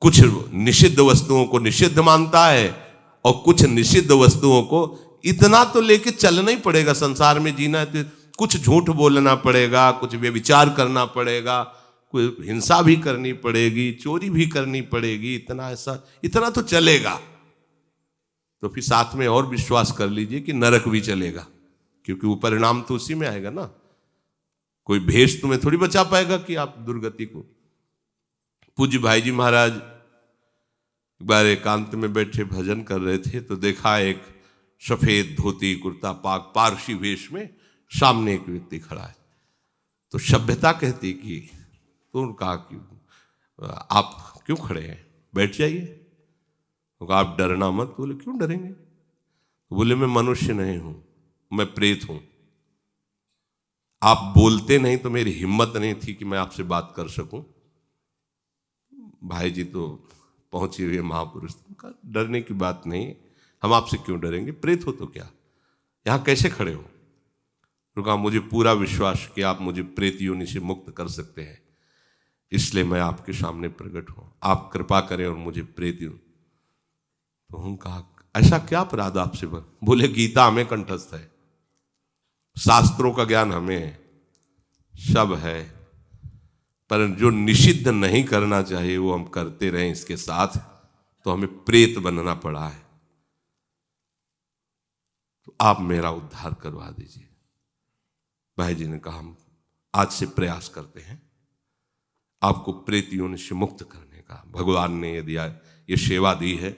कुछ निषिद्ध वस्तुओं को निषिद्ध मानता है और कुछ निषिद्ध वस्तुओं को इतना तो लेके चलना ही पड़ेगा। संसार में जीना है तो कुछ झूठ बोलना पड़ेगा, कुछ व्यभिचार करना पड़ेगा, कोई हिंसा भी करनी पड़ेगी, चोरी भी करनी पड़ेगी, इतना ऐसा इतना तो चलेगा। तो फिर साथ में और विश्वास कर लीजिए कि नरक भी चलेगा, क्योंकि वो परिणाम तो उसी में आएगा ना। कोई भेष तुम्हें थोड़ी बचा पाएगा कि आप दुर्गति को। पूज्य भाई जी महाराज एक बार एकांत में बैठे भजन कर रहे थे, तो देखा एक सफेद धोती कुर्ता पाक पारसी वेश में सामने एक व्यक्ति खड़ा है। तो सभ्यता कहती कि, तो उन्होंने कहा कि आप क्यों खड़े हैं, बैठ जाइए। तो कहा आप डरना मत। बोले क्यों डरेंगे? तो बोले मैं मनुष्य नहीं हूं, मैं प्रेत हूं। आप बोलते नहीं तो मेरी हिम्मत नहीं थी कि मैं आपसे बात कर सकूं। भाई जी तो पहुंचे हुए महापुरुष, का डरने की बात नहीं, हम आपसे क्यों डरेंगे, प्रेत हो तो क्या, यहां कैसे खड़े हो? तो कहा मुझे पूरा विश्वास कि आप मुझे प्रेत योनि से मुक्त कर सकते हैं, इसलिए मैं आपके सामने प्रकट हूं, आप कृपा करें और मुझे प्रेत योनि। तो हम कहा ऐसा क्या अपराध आपसे? बोले गीता हमें कंठस्थ है, शास्त्रों का ज्ञान हमें है, सब है, पर जो निषिद्ध नहीं करना चाहिए वो हम करते रहे इसके साथ, तो हमें प्रेत बनना पड़ा है। तो आप मेरा उद्धार करवा दीजिए। भाई जी ने कहा हम आज से प्रयास करते हैं आपको प्रेत योनि से मुक्त करने का। भगवान ने यदि ये सेवा दी है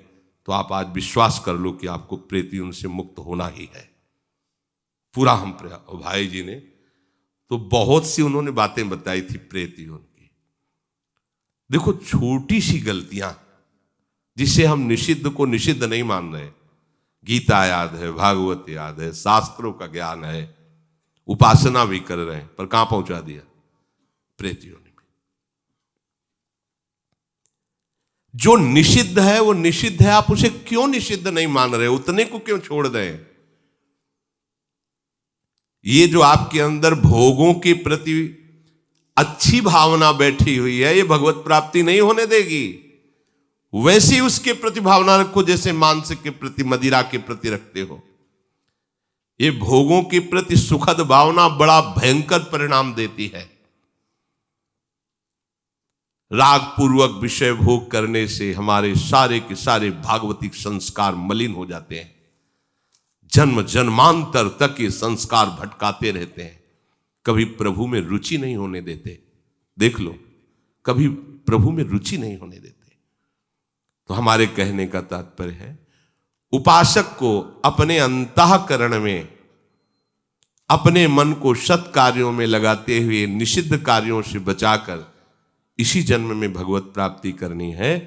तो आप आज विश्वास कर लो कि आपको प्रेत योनि से मुक्त होना ही है। पूरा हम प्रयास। और भाई जी ने तो बहुत सी उन्होंने बातें बताई थी प्रेत योनि की। देखो छोटी सी गलतियां जिसे हम निषिद्ध को निषिद्ध नहीं मान रहे, गीता याद है, भागवत याद है, शास्त्रों का ज्ञान है, उपासना भी कर रहे हैं, पर कहां पहुंचा दिया? प्रेत योनि में। जो निषिद्ध है वो निषिद्ध है, आप उसे क्यों निषिद्ध नहीं मान रहे? उतने को क्यों छोड़ दें? ये जो आपके अंदर भोगों के प्रति अच्छी भावना बैठी हुई है, ये भगवत प्राप्ति नहीं होने देगी। वैसे ही उसके प्रति भावना रखो जैसे मांस के प्रति, मदिरा के प्रति रखते हो। ये भोगों के प्रति सुखद भावना बड़ा भयंकर परिणाम देती है। राग पूर्वक विषय भोग करने से हमारे सारे के सारे भागवतिक संस्कार मलिन हो जाते हैं। जन्म जन्मांतर तक ये संस्कार भटकाते रहते हैं, कभी प्रभु में रुचि नहीं होने देते। देख लो, कभी प्रभु में रुचि नहीं होने देते। तो हमारे कहने का तात्पर्य है, उपासक को अपने अंतःकरण में अपने मन को सत् कार्यों में लगाते हुए निषिद्ध कार्यों से बचाकर इसी जन्म में भगवत प्राप्ति करनी है।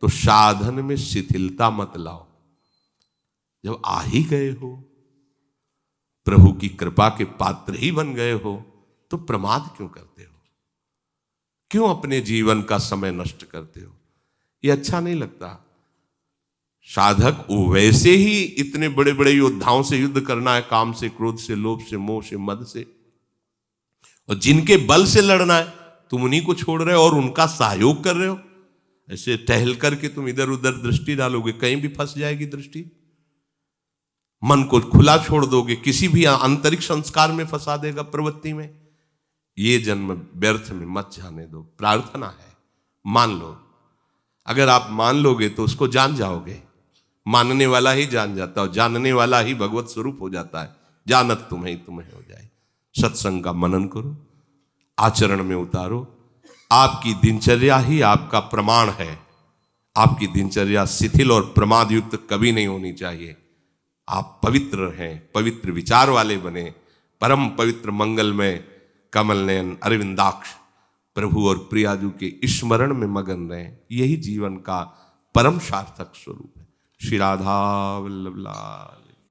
तो साधन में शिथिलता मत लाओ। जब आ ही गए हो, प्रभु की कृपा के पात्र ही बन गए हो, तो प्रमाद क्यों करते हो? क्यों अपने जीवन का समय नष्ट करते हो? ये अच्छा नहीं लगता। साधक वैसे ही इतने बड़े बड़े योद्धाओं से युद्ध करना है, काम से, क्रोध से, लोभ से, मोह से, मद से, और जिनके बल से लड़ना है तुम उन्हीं को छोड़ रहे हो और उनका सहयोग कर रहे हो। ऐसे टहल करके तुम इधर उधर दृष्टि डालोगे, कहीं भी फंस जाएगी दृष्टि। मन को खुला छोड़ दोगे, किसी भी आंतरिक संस्कार में फंसा देगा, प्रवृत्ति में। ये जन्म व्यर्थ में मत जाने दो। प्रार्थना है, मान लो। अगर आप मान लोगे तो उसको जान जाओगे। मानने वाला ही जान जाता है, और जानने वाला ही भगवत स्वरूप हो जाता है। जानत तुम्हें ही तुम्हें हो जाए। सत्संग का मनन करो, आचरण में उतारो। आपकी दिनचर्या ही आपका प्रमाण है। आपकी दिनचर्या शिथिल और प्रमाद युक्त कभी नहीं होनी चाहिए। आप पवित्र रहें, पवित्र विचार वाले बने, परम पवित्र मंगलमय कमल नयन अरविंदाक्ष प्रभु और प्रियाजू के स्मरण में मगन रहें। यही जीवन का परम सार्थक स्वरूप है। श्री राधा वल्लभ लाल।